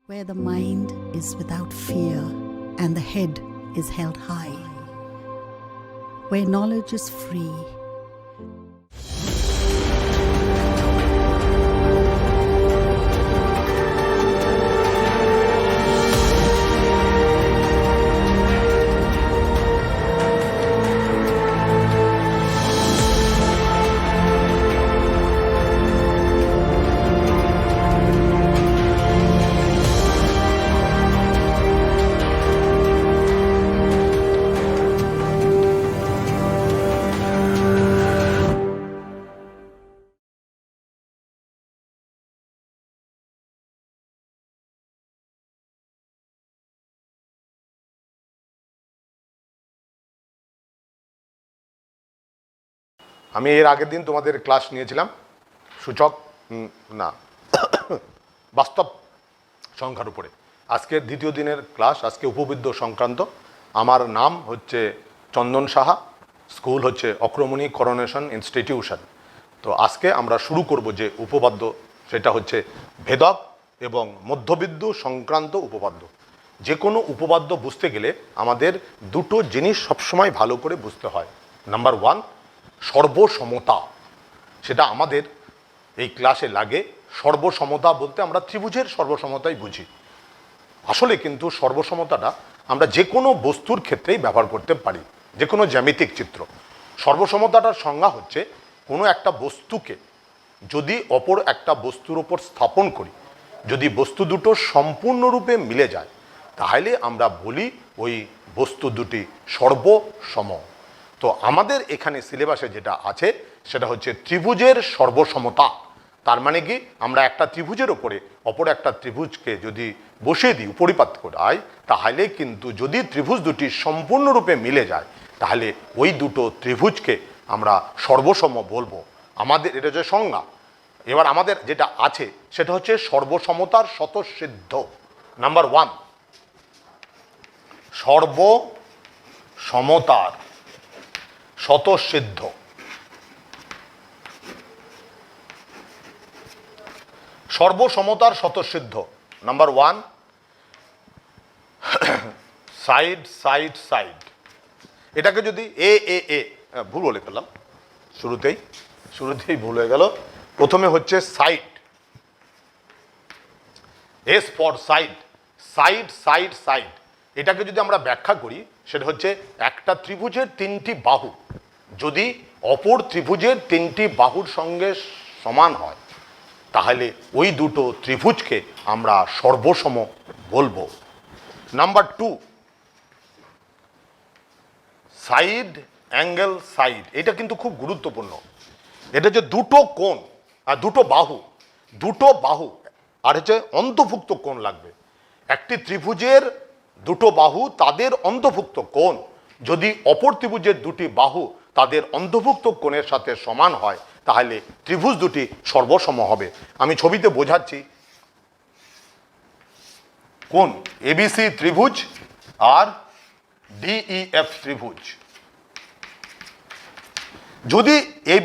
where the mind is without fear and the head is held high, where knowledge is free. আমি এর আগের দিন তোমাদের class নিয়েছিলাম সূচক না বাস্তব সংখ্যার উপরে। আজকের দ্বিতীয় দিনের ক্লাস, আজকে উপবিদ্য সংক্রান্ত। আমার নাম হচ্ছে চন্দন সাহা, স্কুল হচ্ছে অক্রমণী করোনেশন ইনস্টিটিউশন। তো আজকে আমরা শুরু করব যে উপপাদ্য, সেটা হচ্ছে ভেদক এবং মধ্যবিন্দু সংক্রান্ত উপপাদ্য। যে কোনো উপপাদ্য বুঝতে গেলে আমাদের দুটো জিনিস সবসময় ভালো করে বুঝতে হয়। নাম্বার ওয়ান, সর্বসমতা। সেটা আমাদের এই ক্লাসে লাগে। সর্বসমতা বলতে আমরা ত্রিভুজের সর্বসমতাই বুঝি। আসলে কিন্তু সর্বসমতাটা আমরা যে কোনো বস্তুর ক্ষেত্রেই ব্যবহার করতে পারি, যে কোনো জ্যামিতিক চিত্র। সর্বসমতাটার সংজ্ঞা হচ্ছে কোনো একটা বস্তুকে যদি অপর একটা বস্তুর ওপর স্থাপন করি, যদি বস্তু দুটো সম্পূর্ণরূপে মিলে যায়, তাহলে আমরা বলি ওই বস্তু দুটি সর্বসম। তো আমাদের এখানে সিলেবাসে যেটা আছে সেটা হচ্ছে ত্রিভুজের সর্বসমতা। তার মানে কি, আমরা একটা ত্রিভুজের ওপরে অপর একটা ত্রিভুজকে যদি বসিয়ে দিই, পরিপাত করাই, তাহলে কিন্তু যদি ত্রিভুজ দুটি সম্পূর্ণরূপে মিলে যায়, তাহলে ওই দুটো ত্রিভুজকে আমরা সর্বসম বলবো। আমাদের এটা হচ্ছে সংজ্ঞা। এবার আমাদের যেটা আছে সেটা হচ্ছে সর্বসমতার স্বতঃসিদ্ধ। নাম্বার ওয়ান, সর্বসমতার স্বতঃসিদ্ধ। সর্বসমতার স্বতঃসিদ্ধ number one, side side side. এটাকে যদি এ এ এ ভুল বলে ফেললাম, শুরুতেই ভুল হয়ে গেল। প্রথমে হচ্ছে side, S for side, side side side. এটাকে যদি আমরা ব্যাখ্যা করি, সেটা হচ্ছে একটা ত্রিভুজের তিনটি বাহু যদি অপর ত্রিভুজের তিনটি বাহুর সঙ্গে সমান হয়, তাহলে ওই দুটো ত্রিভুজকে আমরা সর্বসম বলবো। Number two, side angle side. এটা কিন্তু খুব গুরুত্বপূর্ণ। এটা যে দুটো কোণ আর দুটো বাহু আর হচ্ছে অন্তর্ভুক্ত কোণ লাগবে। একটি ত্রিভুজের দুটো বাহু তাদের অন্তর্ভুক্ত কোণ যদি অপর ত্রিভুজের দুটি বাহু তাদের অন্তর্ভুক্ত কোণের সাথে সমান হয়, তাহলে ত্রিভুজ দুটি সর্বসম হবে। আমি ছবিতে বোঝাচ্ছি। কোণ এবিসি ত্রিভুজ আর ডিইএফ ত্রিভুজ, যদি এই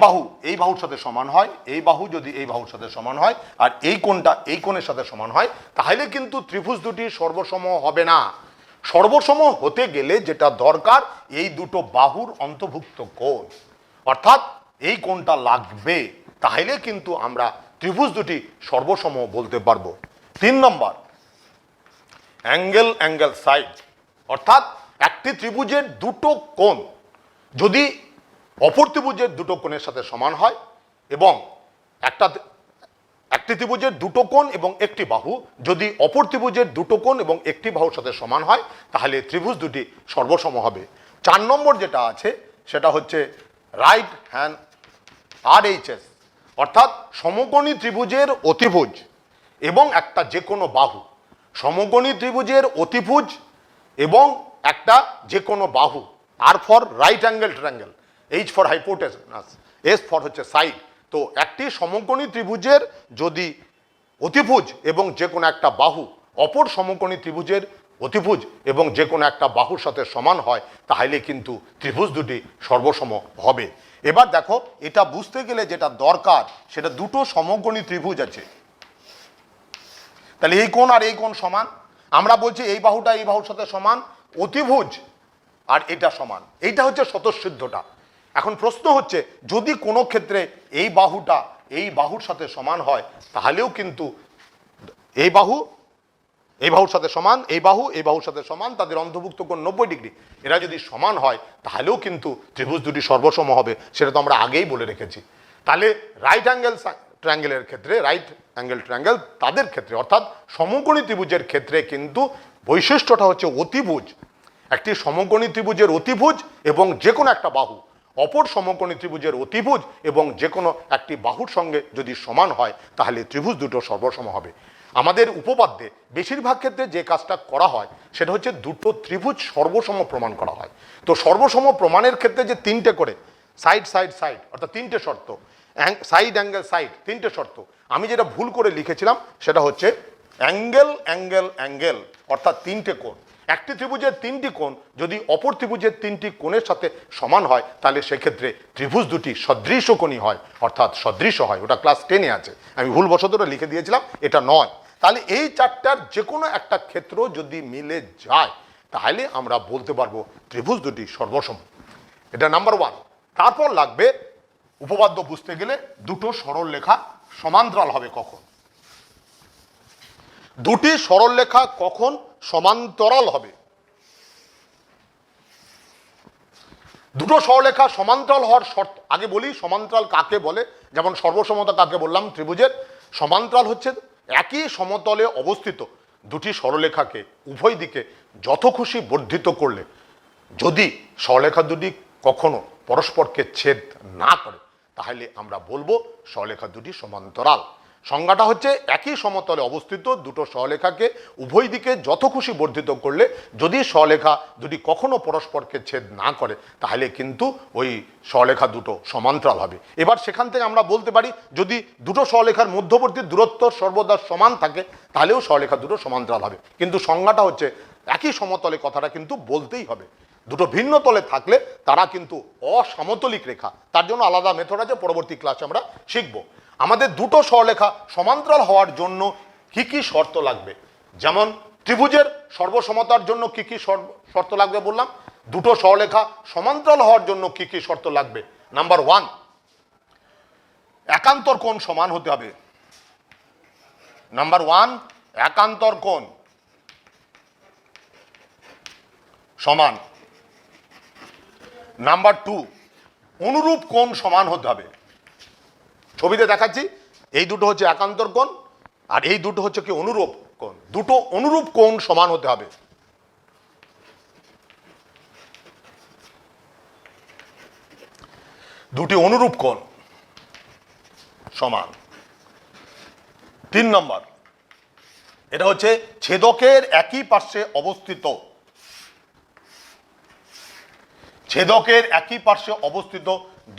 বাহুর সাথে সমান হয়, এই বাহু যদি এই বাহুর সাথে সমান হয়, আর এই কোণটা এই কোণের সাথে সমান হয়, তাহলে কিন্তু ত্রিভুজ দুটি সর্বসম হবে না। সর্বসম হতে গেলে যেটা দরকার, এই দুটো বাহুর অন্তর্ভুক্ত কোণ, অর্থাৎ এই কোণটা লাগবে, তাহলে কিন্তু আমরা ত্রিভুজ দুটি সর্বসম বলতে পারবো। 3 নম্বর, অ্যাঙ্গেল অ্যাঙ্গেল সাইড। অর্থাৎ একটি ত্রিভুজের দুটো কোণ যদি অপর ত্রিভুজের দুটো কোণের সাথে সমান হয়, এবং একটি ত্রিভুজের দুটো কোণ এবং একটি বাহু যদি অপর ত্রিভুজের দুটো কোণ এবং একটি বাহুর সাথে সমান হয়, তাহলে ত্রিভুজ দুটি সর্বসম হবে। 4 নম্বর যেটা আছে সেটা হচ্ছে রাইট হ্যান্ড RHS। অর্থাৎ সমকোণী ত্রিভুজের অতিভুজ এবং একটা যে কোনো বাহু, সমকোণী ত্রিভুজের অতিভুজ এবং একটা যে কোনো বাহু, R for right angle triangle, H for hypotenuse, S for হচ্ছে সাইড। তো একটি সমকোণী ত্রিভুজের যদি অতিভুজ এবং যে কোনো একটা বাহু অপর সমকোণী ত্রিভুজের অতিভুজ এবং যে কোনো একটা বাহুর সাথে সমান হয়, তাহলে কিন্তু ত্রিভুজ দুটি সর্বসম হবে। এবার দেখো, এটা বুঝতে গেলে যেটা দরকার, সেটা দুটো সমকোণী ত্রিভুজ আছে। তাহলে এই কোণ আর এই কোণ সমান, আমরা বলছি এই বাহুটা এই বাহুর সাথে সমান, অতিভুজ আর এটা সমান, এইটা হচ্ছে স্বতঃসিদ্ধটা। এখন প্রশ্ন হচ্ছে যদি কোনো ক্ষেত্রে এই বাহুটা এই বাহুর সাথে সমান হয় তাহলেও কিন্তু এই বাহুর সাথে সমান, এই বাহুর সাথে সমান, তাদের অন্তর্ভুক্ত কোণ 90 ডিগ্রি, এরা যদি সমান হয় তাহলেও কিন্তু ত্রিভুজ দুটি সর্বসম হবে, সেটা তো আমরা আগেই বলে রেখেছি। তাহলে রাইট অ্যাঙ্গেল ট্রায়াঙ্গেলের ক্ষেত্রে, রাইট অ্যাঙ্গেল ট্রায়াঙ্গেল তাদের ক্ষেত্রে অর্থাৎ সমকোণী ত্রিভুজের ক্ষেত্রে কিন্তু বৈশিষ্ট্যটা হচ্ছে অতিভুজ। একটি সমকোণী ত্রিভুজের অতিভুজ এবং যে কোনো একটা বাহু অপর সমকোণী ত্রিভুজের অতিভুজ এবং যে কোনো একটি বাহুর সঙ্গে যদি সমান হয় তাহলে ত্রিভুজ দুটো সর্বসম হবে। আমাদের উপপাদ্যে বেশিরভাগ ক্ষেত্রে যে কাজটা করা হয় সেটা হচ্ছে দুটো ত্রিভুজ সর্বসম প্রমাণ করা হয়। তো সর্বসম প্রমাণের ক্ষেত্রে যে তিনটে করে সাইড সাইড সাইড অর্থাৎ তিনটে শর্ত, সাইড অ্যাঙ্গেল সাইড তিনটে শর্ত, আমি যেটা ভুল করে লিখেছিলাম সেটা হচ্ছে অ্যাঙ্গেল অ্যাঙ্গেল অ্যাঙ্গেল অর্থাৎ তিনটে কোণ। একটি ত্রিভুজের তিনটি কোণ যদি অপর ত্রিভুজের তিনটি কোণের সাথে সমান হয় তাহলে সেক্ষেত্রে ত্রিভুজ দুটি সদৃশকোণী হয় অর্থাৎ সদৃশ হয়। ওটা ক্লাস 10-এ আছে, আমি ভুলবশত ওটা লিখে দিয়েছিলাম, এটা নয়। তাহলে এই চারটার যে কোনো একটা ক্ষেত্র যদি মিলে যায় তাহলে আমরা বলতে পারবো ত্রিভুজ দুটি সর্বসম। এটা নাম্বার 1। তারপর লাগবে উপপাদ্য বুঝতে গেলে দুটো সরলরেখা সমান্তরাল হবে কখন, দুটি সরলরেখা কখন সমান্তরাল হবে। দুটো সরলরেখা সমান্তরাল হওয়ার শর্ত আগে বলি, সমান্তরাল কাকে বলে। যেমন সর্বসমতা কাকে বললাম, ত্রিভুজের সমান্তরাল হচ্ছে একই সমতলে অবস্থিত দুটি সরলরেখাকে উভয় দিকে যত খুশি বর্ধিত করলে যদি সরলরেখা দুটি কখনো পরস্পরকে ছেদ না করে তাহলে আমরা বলবো সরলরেখা দুটি সমান্তরাল। সংজ্ঞাটা হচ্ছে একই সমতলে অবস্থিত দুটো সরলরেখাকে উভয় দিকে যত খুশি বর্ধিত করলে যদি সরলরেখা দুটি কখনো পরস্পরকে ছেদ না করে তাহলে কিন্তু ওই সরলরেখা দুটো সমান্তরাল হবে। এবার সেখান থেকে আমরা বলতে পারি যদি দুটো সরলরেখার মধ্যবর্তী দূরত্ব সর্বদা সমান থাকে তাহলেও সরলরেখা দুটো সমান্তরাল হবে, কিন্তু সংজ্ঞাটা হচ্ছে একই সমতলে কথাটা কিন্তু বলতেই হবে। দুটো ভিন্ন তলে থাকলে তারা কিন্তু অসমতলিক রেখা, তার জন্য আলাদা মেথড আছে, পরবর্তী ক্লাসে আমরা শিখব। আমাদের দুটো সরলরেখা সমান্তরাল হওয়ার জন্য কি কি শর্ত লাগবে, যেমন ত্রিভুজের সর্বসমতার জন্য কি কি শর্ত লাগবে বললাম, দুটো সরলরেখা সমান্তরাল হওয়ার জন্য কি কি শর্ত লাগবে। নাম্বার 1, একান্তর কোণ সমান হতে হবে। নাম্বার 1, একান্তর কোণ সমান। নাম্বার 2, অনুরূপ কোণ সমান হতে হবে। ছবিতে দেখাচ্ছি এই দুটো হচ্ছে একান্তর কোণ আর এই দুটো হচ্ছে কি অনুরূপ কোণ, দুটো অনুরূপ কোণ সমান হতে হবে। দুটি অনুরূপ কোণ সমান। 3 নম্বর, এটা হচ্ছে ছেদকের একই পার্শ্বে অবস্থিত, ছেদকের একই পার্শ্বে অবস্থিত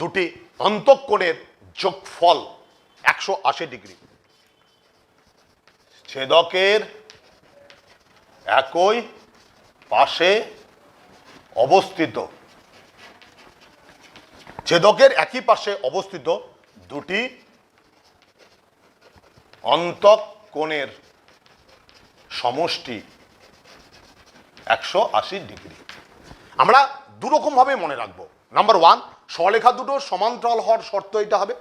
দুটি অন্তঃকোণের যোগফল 180 ডিগ্রি। ছেদকের একই পাশে অবস্থিত, ছেদকের একই পাশে অবস্থিত দুটি অন্তঃকোণের সমষ্টি 180 ডিগ্রি। আমরা দুরকম ভাবে মনে রাখবো। নাম্বার 1, সরলরেখা দুটো সমান্তরাল হওয়ার শর্ত এটা হবে।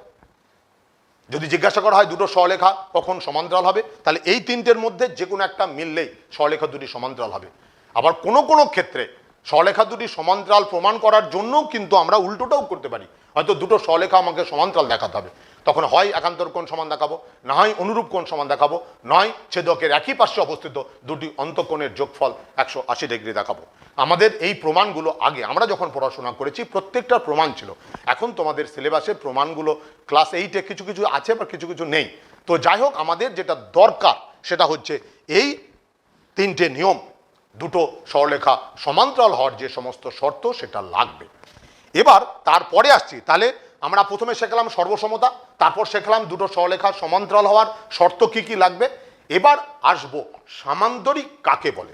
যদি জিজ্ঞাসা করা হয় দুটো সরলরেখা কখন সমান্তরাল হবে তাহলে এই তিনটের মধ্যে যে কোনো একটা মিললেই সরলরেখা দুটি সমান্তরাল হবে। আবার কোনো কোনো ক্ষেত্রে সরলরেখা দুটি সমান্তরাল প্রমাণ করার জন্য কিন্তু আমরা উল্টোটাও করতে পারি, হয়তো দুটো সরলরেখা আমাকে সমান্তরাল দেখাতে হবে, তখন হয় একান্তর কোণ সমান দেখাবো, না হয় অনুরূপ কোণ সমান দেখাবো, নয় ছেদকের একই পার্শ্বে অবস্থিত দুটি অন্তঃকোণের যোগফল 180 ডিগ্রি দেখাবো। আমাদের এই প্রমাণগুলো আগে আমরা যখন পড়াশোনা করেছি প্রত্যেকটা প্রমাণ ছিল, এখন তোমাদের সিলেবাসে প্রমাণগুলো ক্লাস 8-এ কিছু কিছু আছে বা কিছু কিছু নেই। তো যাই হোক, আমাদের যেটা দরকার সেটা হচ্ছে এই তিনটে নিয়ম, দুটো সরলরেখা সমান্তরাল হওয়ার যে সমস্ত শর্ত সেটা লাগবে। এবার তারপরে আসছি, তাহলে আমরা প্রথমে শেখালাম সর্বসমতা, তারপর শেখালাম দুটো সরলরেখা সমান্তরাল হওয়ার শর্ত কি কি লাগবে। এবার আসবো সামান্তরিক কাকে বলে।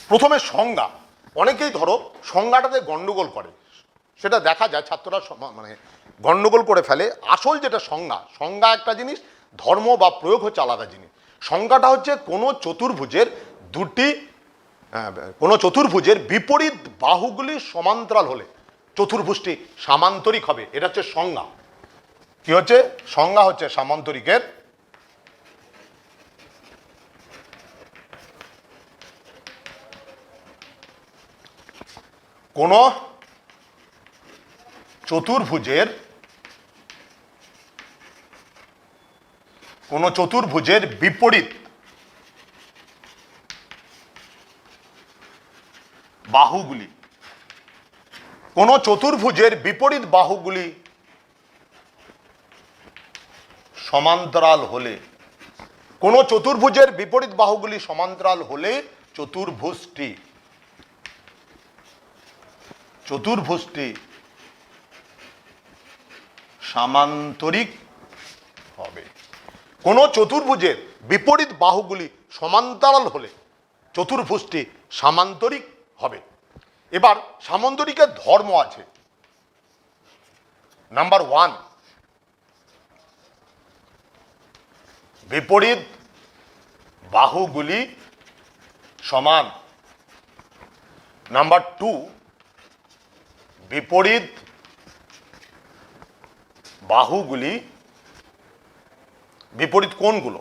প্রথমে সংজ্ঞা, অনেকেই ধরো সংজ্ঞাটাতে গন্ডগোল করে, সেটা দেখা যায় ছাত্ররা মানে গণ্ডগোল করে ফেলে। আসল যেটা সংজ্ঞা, সংজ্ঞা একটা জিনিস, ধর্ম বা প্রয়োগ হচ্ছে আলাদা জিনিস। সংজ্ঞাটা হচ্ছে কোনো চতুর্ভুজের বিপরীত বাহুগুলি সমান্তরাল হলে চতুর্ভুজটি সামান্তরিক হবে, এটা হচ্ছে সংজ্ঞা। কি হচ্ছে সংজ্ঞা? হচ্ছে সামান্তরিকের কোন চতুর্ভুজের বিপরীত বাহুগুলি, কোন চতুর্ভুজের বিপরীত বাহুগুলি সমান্তরাল হলে, কোন চতুর্ভুজের বিপরীত বাহুগুলি সমান্তরাল হলে চতুর্ভুজটি সামান্তরিক হবে। কোন চতুর্ভুজের বিপরীত বাহুগুলি সমান্তরাল হলে চতুর্ভুজটি সামান্তরিক হবে। এবার সামান্তরিকের ধর্ম আছে। নাম্বার 1, বিপরীত বাহুগুলি সমান। নাম্বার 2, বিপরীত বাহুগুলি, বিপরীত কোণগুলো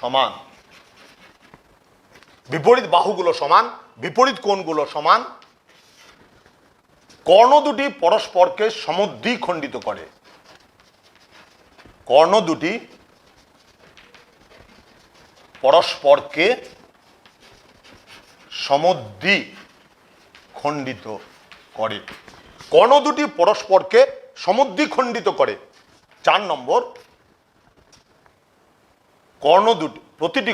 সমান। বিপরীত বাহুগুলো সমান, বিপরীত কোণগুলো সমান। কর্ণ দুটি পরস্পরকে সমদ্বিখণ্ডিত করে। কর্ণ দুটি পরস্পরকে সমদ্বিখণ্ডিত করে। কর্ণ দুটি পরস্পরকে সমদ্বিখণ্ডিত করে। 4 নম্বর, কর্ণ দুটি, প্রতিটি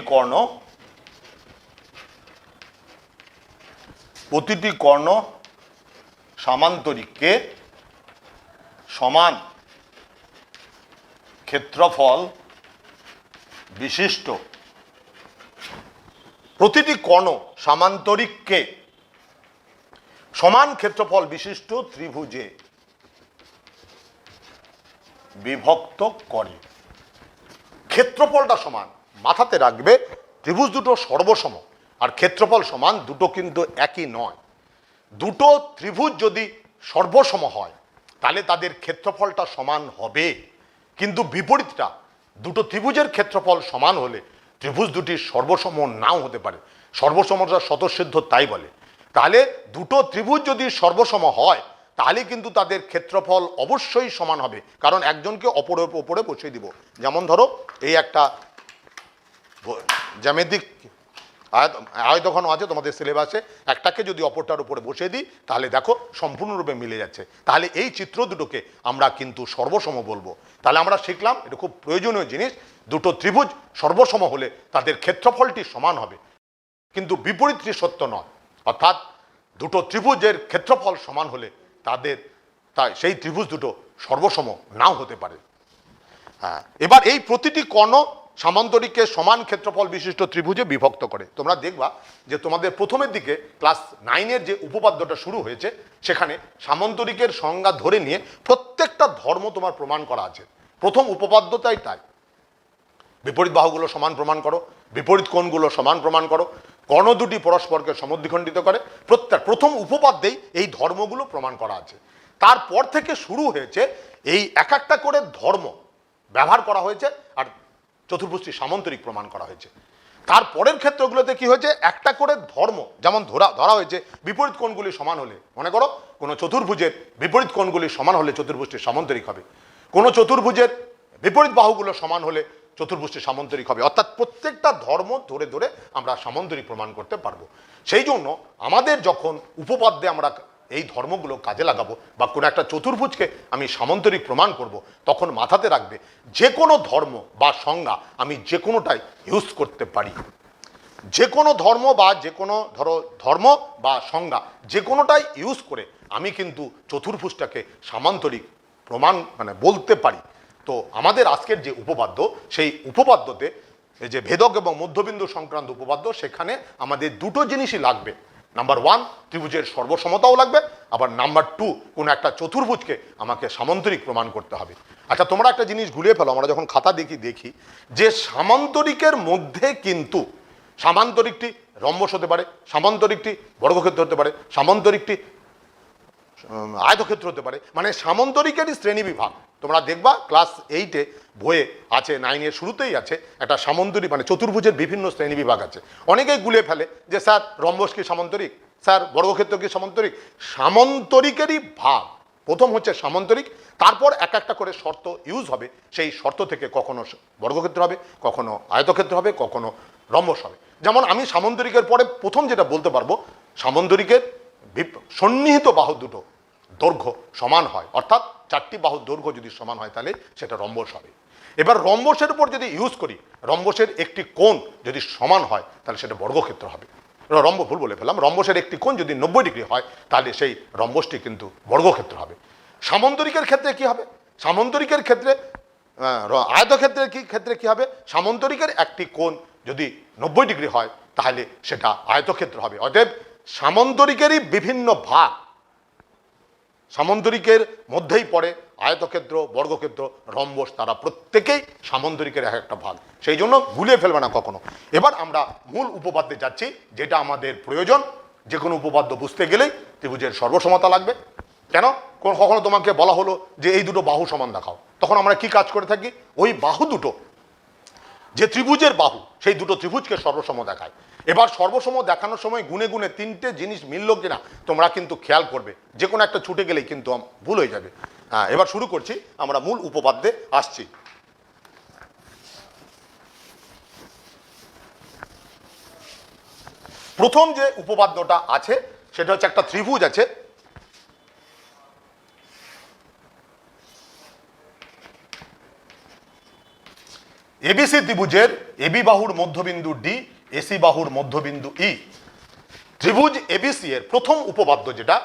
কর্ণ সামান্তরিককে সমান ক্ষেত্রফল বিশিষ্ট, প্রতিটি কর্ণ সামান্তরিককে সমান ক্ষেত্রফল বিশিষ্ট ত্রিভুজে বিভক্ত করে। ক্ষেত্রফলটা সমান, মাথাতে রাখবে, ত্রিভুজ দুটো সর্বসম আর ক্ষেত্রফল সমান, দুটো কিন্তু একই নয়। দুটো ত্রিভুজ যদি সর্বসম হয় তাহলে তাদের ক্ষেত্রফলটা সমান হবে, কিন্তু বিপরীতটা, দুটো ত্রিভুজের ক্ষেত্রফল সমান হলে ত্রিভুজ দুটি সর্বসম নাও হতে পারে। সর্বসমতা স্বতঃসিদ্ধ তাই বলে। তাহলে দুটো ত্রিভুজ যদি সর্বসম হয় তাহলে কিন্তু তাদের ক্ষেত্রফল অবশ্যই সমান হবে, কারণ একজনকে অপরের উপরে বসিয়ে দিব। যেমন ধরো এই একটা জ্যামিতিক আয়তঘন আছে তোমাদের সিলেবাসে, একটাকে যদি অপরটার উপরে বসিয়ে দিই তাহলে দেখো সম্পূর্ণরূপে মিলে যাচ্ছে। তাহলে এই চিত্র দুটোকে আমরা কিন্তু সর্বসম বলবো। তাহলে আমরা শিখলাম, এটা খুব প্রয়োজনীয় জিনিস, দুটো ত্রিভুজ সর্বসম হলে তাদের ক্ষেত্রফলটি সমান হবে, কিন্তু বিপরীতটি সত্য নয়। অর্থাৎ দুটো ত্রিভুজের ক্ষেত্রফল সমান হলে সেই ত্রিভুজ দুটো সর্বসম নাও হতে পারে। হ্যাঁ, এবার এই প্রতিটি কর্ণ সামান্তরিককে সমান ক্ষেত্রফল বিশিষ্ট ত্রিভুজে বিভক্ত করে। তোমরা দেখবা যে তোমাদের প্রথমের দিকে ক্লাস 9-এর যে উপপাদ্যটা শুরু হয়েছে সেখানে সামান্তরিকের সংজ্ঞা ধরে নিয়ে প্রত্যেকটা ধর্ম তোমার প্রমাণ করা আছে। প্রথম উপপাদ্যটাই তাই, বিপরীত বাহুগুলো সমান প্রমাণ করো, বিপরীত কোণগুলো সমান প্রমাণ করো, কর্ণ দুটি পরস্পরকে সমদ্বিখণ্ডিত করে। প্রথম উপপাদ্যেই এই ধর্মগুলো প্রমাণ করা আছে। তারপর থেকে শুরু হয়েছে এই এক একটা করে ধর্ম ব্যবহার করা হয়েছে আর চতুর্ভুজটি সামান্তরিক প্রমাণ করা হয়েছে। তারপরের ক্ষেত্রগুলোতে কি হয়েছে, একটা করে ধর্ম যেমন ধরা হয়েছে, বিপরীত কোণগুলি সমান হলে, মনে করো কোনো চতুর্ভুজের বিপরীত কোণগুলি সমান হলে চতুর্ভুজটি সামান্তরিক হবে, কোনো চতুর্ভুজের বিপরীত বাহুগুলো সমান হলে চতুর্ভুজটি সামান্তরিক হবে। অর্থাৎ প্রত্যেকটা ধর্ম ধরে ধরে আমরা সামান্তরিক প্রমাণ করতে পারবো। সেই জন্য আমাদের যখন উপপাদ্যে আমরা এই ধর্মগুলো কাজে লাগাবো বা কোনো একটা চতুর্ভুজকে আমি সামান্তরিক প্রমাণ করব, তখন মাথাতে রাখবে যে কোনো ধর্ম বা সংজ্ঞা আমি যে কোনোটাই ইউজ করতে পারি। যে কোনো ধর্ম বা যে কোনো ধর্ম বা সংজ্ঞা যে কোনোটাই ইউজ করে আমি কিন্তু চতুর্ভুজটাকে সামান্তরিক প্রমাণ বলতে পারি। তো আমাদের আজকের যে উপপাদ্য, সেই উপপাদ্যতে এই যে ভেদক এবং মধ্যবিন্দু সংক্রান্ত উপপাদ্য, সেখানে আমাদের দুটো জিনিসই লাগবে। নাম্বার ওয়ান, ত্রিভুজের সর্বসমতাও লাগবে, আবার নাম্বার টু, কোনো একটা চতুর্ভুজকে আমাকে সামান্তরিক প্রমাণ করতে হবে। আচ্ছা, তোমরা একটা জিনিস গুলিয়ে ফেলো, আমরা যখন খাতা দেখি যে সামান্তরিকের মধ্যে কিন্তু সামান্তরিকটি রম্বস হতে পারে, সামান্তরিকটি বর্গক্ষেত্র হতে পারে, সামান্তরিকটি আয়তক্ষেত্র হতে পারে, মানে সামান্তরিকেরই শ্রেণী বিভাগ। তোমরা দেখবা ক্লাস 8-এ বইয়ে আছে, 9-এর শুরুতেই আছে একটা সামান্তরিক, মানে চতুর্ভুজের বিভিন্ন শ্রেণী বিভাগ আছে। অনেকেই গুলিয়ে ফেলে যে স্যার রম্বস কি সামান্তরিক, স্যার বর্গক্ষেত্র কি সামান্তরিক। সামান্তরিকেরই ভাগ, প্রথম হচ্ছে সামান্তরিক, তারপর এক একটা করে শর্ত ইউজ হবে, সেই শর্ত থেকে কখনো বর্গক্ষেত্র হবে, কখনো আয়তক্ষেত্র হবে, কখনো রম্বস হবে। যেমন আমি সামান্তরিকের পরে প্রথম যেটা বলতে পারবো, সামান্তরিকের সন্নিহিত বাহু দুটো দৈর্ঘ্য সমান হয়, অর্থাৎ চারটি বাহুর দৈর্ঘ্য যদি সমান হয় তাহলে সেটা রম্বস হবে। এবার রম্বসের উপর যদি ইউজ করি, রম্বসের একটি কোণ যদি সমান হয় তাহলে সেটা বর্গক্ষেত্র হবে। ভুল বলে ফেললাম, রম্বসের একটি কোণ যদি 90 ডিগ্রি হয় তাহলে সেই রম্বসটি কিন্তু বর্গক্ষেত্র হবে। সামান্তরিকের ক্ষেত্রে কি হবে? সামান্তরিকের ক্ষেত্রে আয়তক্ষেত্রের ক্ষেত্রে কি হবে? সামান্তরিকের একটি কোণ যদি 90 ডিগ্রি হয় তাহলে সেটা আয়তক্ষেত্র হবে। অতএব সামান্তরিকেরই বিভিন্ন ভাগ, সামান্তরিকের মধ্যেই পড়ে আয়তক্ষেত্র, বর্গক্ষেত্র, রম্বস, তারা প্রত্যেকেই সামান্তরিকের এক একটা ভাগ, সেই জন্য ভুলিয়ে ফেলবে না কখনো। এবার আমরা মূল উপপাদ্যে যাচ্ছি, যেটা আমাদের প্রয়োজন। যে কোনো উপপাদ্য বুঝতে গেলেই ত্রিভুজের সর্বসমতা লাগবে। কেন? কখনো তোমাকে বলা হলো যে এই দুটো বাহু সমান দেখাও, তখন আমরা কি কাজ করে থাকি? ওই বাহু দুটো, যে ত্রিভুজের বাহু, সেই দুটো ত্রিভুজকে সর্বসম দেখায়। এবার সর্বসম দেখানোর সময় গুনে গুনে তিনটে জিনিস মিললো কিনা তোমরা কিন্তু খেয়াল করবে, যে কোনো একটা ছুটে গেলেই কিন্তু ভুল হয়ে যাবে। হ্যাঁ, এবার শুরু করছি, আমরা মূল উপপাদ্যে আসছি। প্রথম যে উপপাদ্যটা আছে সেটা হচ্ছে একটা ত্রিভুজ আছে, এবিসি ত্রিভুজের এবি বাহুর মধ্যবিন্দু ডি, এসি বাহুর মধ্যবিন্দু ই। ত্রিভুজ এবিসি এর প্রথম উপপাদ্য যেটা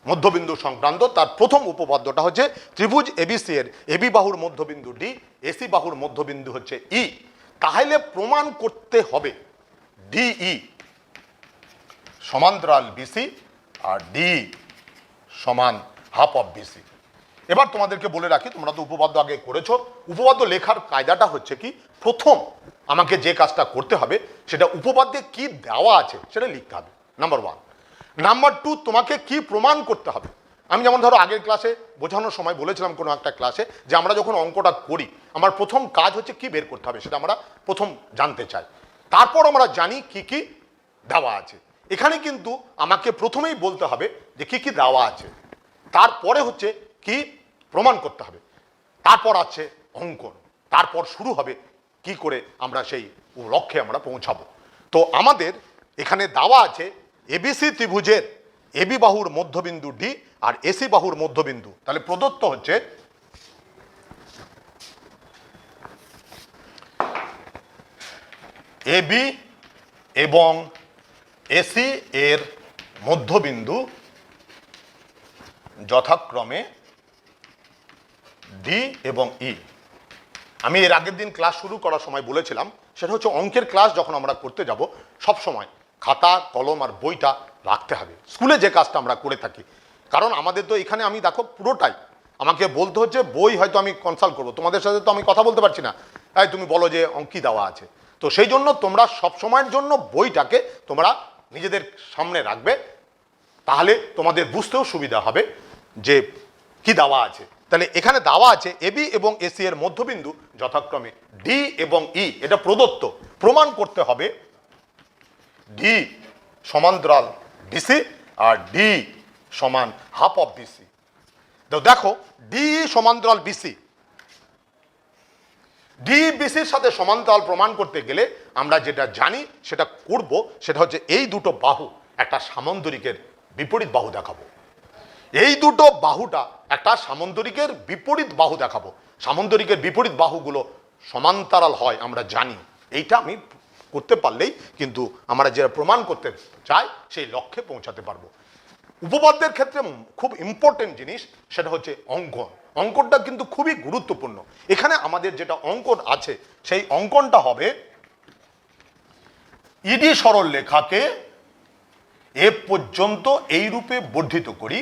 মধ্যবিন্দু সংক্রান্ত, তার প্রথম উপপাদ্যটা হচ্ছে ত্রিভুজ এবিসি এর এবি বাহুর মধ্যবিন্দু ডি, এসি বাহুর মধ্যবিন্দু হচ্ছে ই। তাহলে প্রমাণ করতে হবে ডিই সমান্তরাল বিসি আর ডি সমান হাফ অফ বিসি। এবার তোমাদেরকে বলে রাখি, তোমরা তো উপপাদ্য আগে করেছো, উপপাদ্য লেখার কায়দাটা হচ্ছে কি, প্রথম আমাকে যে কাজটা করতে হবে সেটা উপপাদ্যে কি দেওয়া আছে সেটা লিখতে হবে, নাম্বার ওয়ান। নাম্বার টু, তোমাকে কি প্রমাণ করতে হবে। আমি যেমন ধরো আগের ক্লাসে বোঝানোর সময় বলেছিলাম কোনো একটা ক্লাসে, যে আমরা যখন অঙ্কটা করি আমার প্রথম কাজ হচ্ছে কি বের করতে হবে, সেটা আমরা প্রথম জানতে চাই, তারপর আমরা জানি কি কি দেওয়া আছে। এখানে কিন্তু আমাকে প্রথমেই বলতে হবে যে কি কি দেওয়া আছে, তারপরে হচ্ছে কি প্রমাণ করতে হবে, তারপর আছে অঙ্কন, তারপর শুরু হবে কি করে আমরা সেই লক্ষ্যে আমরা পৌঁছাবো। তো আমাদের এখানে দেওয়া আছে এবিসি ত্রিভুজের এবি বাহুর মধ্যবিন্দু ডি আর এসি বাহুর মধ্যবিন্দু। তাহলে প্রদত্ত হচ্ছে এবি এবং এসি এর মধ্যবিন্দু যথাক্রমে ডি এবং ই। আমি এর আগের দিন ক্লাস শুরু করার সময় বলেছিলাম, সেটা হচ্ছে অঙ্কের ক্লাস যখন আমরা করতে যাব সব সময় খাতা কলম আর বইটা রাখতে হবে, স্কুলে যে কাজটা আমরা করে থাকি। কারণ আমাদের তো এখানে আমি দেখো পুরোটাই আমাকে বলতে হচ্ছে, বই হয়তো আমি কনসাল্ট করবো, তোমাদের সাথে তো আমি কথা বলতে পারছি না, তাই তুমি বলো যে অঙ্কি দেওয়া আছে। তো সেই জন্য তোমরা সব সময়ের জন্য বইটাকে তোমরা নিজেদের সামনে রাখবে, তাহলে তোমাদের বুঝতেও সুবিধা হবে যে কি দেওয়া আছে। তাহলে এখানে দেওয়া আছে এবি এবং এসি এর মধ্যবিন্দু যথাক্রমে ডি এবং ই, এটা প্রদত্ত। প্রমাণ করতে হবে ডি সমান্তরাল ডিসি আর ডি সমান হাফ অফ বিসি। তো দেখো ডি সমান্তরাল বিসি, ডি বিসির সাথে সমান্তরাল প্রমাণ করতে গেলে আমরা যেটা জানি সেটা করব, সেটা হচ্ছে এই দুটো বাহু একটা সামান্তরিকের বিপরীত বাহু দেখাবো। এই দুটো বাহুটা একটা সামান্তরিকের বিপরীত বাহু দেখাবো। সামান্তরিকের বিপরীত বাহুগুলো সমান্তরাল হয় আমরা জানি, এইটা আমি করতে পারলেই কিন্তু আমরা যেটা প্রমাণ করতে চাই সেই লক্ষ্যে পৌঁছাতে পারবো। উপপাদ্যের ক্ষেত্রে খুব ইম্পর্টেন্ট জিনিস সেটা হচ্ছে অঙ্কন। অঙ্কনটা কিন্তু খুবই গুরুত্বপূর্ণ। এখানে আমাদের যেটা অঙ্কন আছে সেই অঙ্কনটা হবে ইডি সরল রেখাকে এফ পর্যন্ত এই রূপে বর্ধিত করি,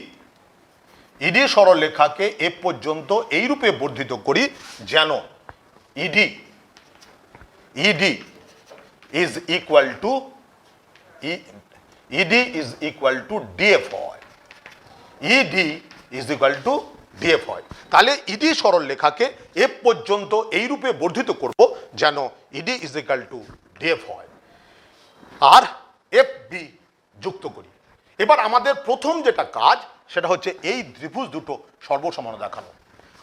ইডি সরল রেখাকে এফ পর্যন্ত এই রূপে বর্ধিত করি যেন ED is equal to ED is equal to DF হয়, ED is equal to DF হয়। তাহলে ইডি সরল রেখাকে এফ পর্যন্ত এই রূপে বর্ধিত করব যেন ED is equal to DF হয়, আর এফ বি যুক্ত করি। এবার আমাদের প্রথম যেটা কাজ সেটা হচ্ছে এই ত্রিভুজ দুটো সর্বসমান দেখানো।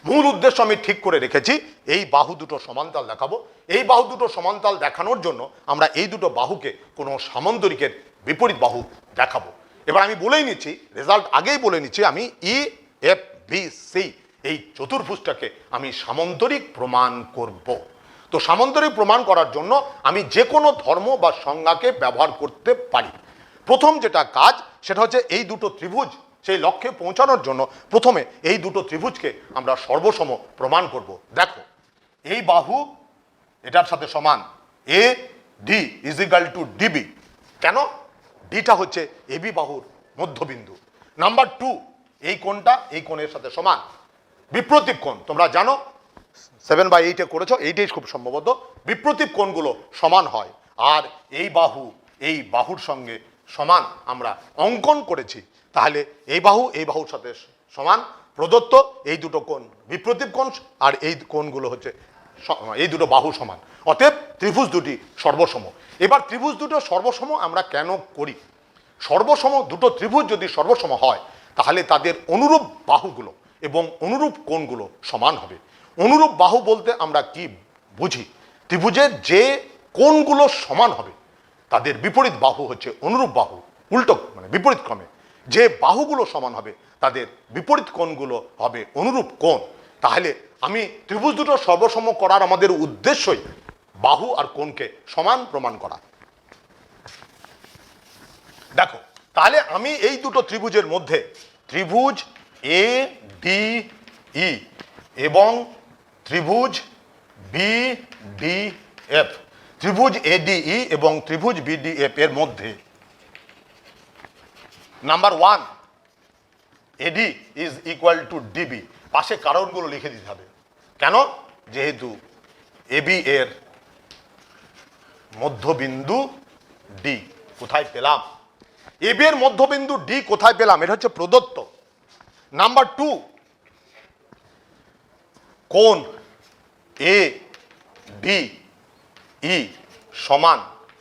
মূল উদ্দেশ্য আমি ঠিক করে রেখেছি, এই বাহু দুটো সমান্তরাল দেখাবো। এই বাহু দুটো সমান্তরাল দেখানোর জন্য আমরা এই দুটো বাহুকে কোনো সামান্তরিকের বিপরীত বাহু দেখাবো। এবার আমি বলেই নিচ্ছি, রেজাল্ট আগেই বলে নিচ্ছি, আমি ই এফ বি সি এই চতুর্ভুজটাকে আমি সামান্তরিক প্রমাণ করব। তো সামান্তরিক প্রমাণ করার জন্য আমি যে কোনো ধর্ম বা সংজ্ঞাকে ব্যবহার করতে পারি। প্রথম যেটা কাজ সেটা হচ্ছে এই দুটো ত্রিভুজ সেই লক্ষ্যে পৌঁছানোর জন্য প্রথমে এই দুটো ত্রিভুজকে আমরা সর্বসম প্রমাণ করব। দেখো, এই বাহু এটার সাথে সমান, A D is equal to DB. কেন? ডিটা হচ্ছে এবি বাহুর মধ্যবিন্দু। নাম্বার 2, এই কোণটা এই কোণের সাথে সমান। বিপ্রতীপ কোণ তোমরা জানো, 7/8 করেছো, এইটাই খুব সম্ভবত। বিপ্রতীপ কোণগুলো সমান হয়, আর এই বাহুর সঙ্গে সমান আমরা অঙ্কন করেছি। তাহলে এই বাহুর সাথে সমান প্রদত্ত এই দুটো কোণ বিপ্রতীপ কোণ, আর এই কোণগুলো হচ্ছে এই দুটো বাহু সমান। অতএব ত্রিভুজ দুটি সর্বসম। এবার ত্রিভুজ দুটো সর্বসম আমরা কেন করি? সর্বসম দুটো ত্রিভুজ যদি সর্বসম হয় তাহলে তাদের অনুরূপ বাহুগুলো এবং অনুরূপ কোণগুলো সমান হবে। অনুরূপ বাহু বলতে আমরা কি বুঝি? ত্রিভুজের যে কোণগুলো সমান হবে তাদের বিপরীত বাহু হচ্ছে অনুরূপ বাহু। উল্টো মানে বিপরীত ক্রমে যে বাহুগুলো সমান হবে তাদের বিপরীত কোণগুলো হবে অনুরূপ কোণ। তাহলে আমি ত্রিভুজ দুটো সর্বসম করার আমাদের উদ্দেশ্যই বাহু আর কোণকে সমান প্রমাণ করা। দেখো, তাহলে আমি এই দুটো ত্রিভুজের মধ্যে ত্রিভুজ এ ডি ই এবং ত্রিভুজ বি ডি এফ, ত্রিভুজ এডিই এবং ত্রিভুজ বিডিএফ এর মধ্যে number 1 eddy is equal two DB, পাশে কারণগুলো লিখে দিতে হবে। কেন? যেহেতু এবি এর মধ্যবিন্দু ডি কোথায় পেলাম? এবি এর মধ্যবিন্দু ডি কোথায় পেলাম? এটা হচ্ছে প্রদত্ত। নাম্বার 2, কোণ এ ডি ই সমান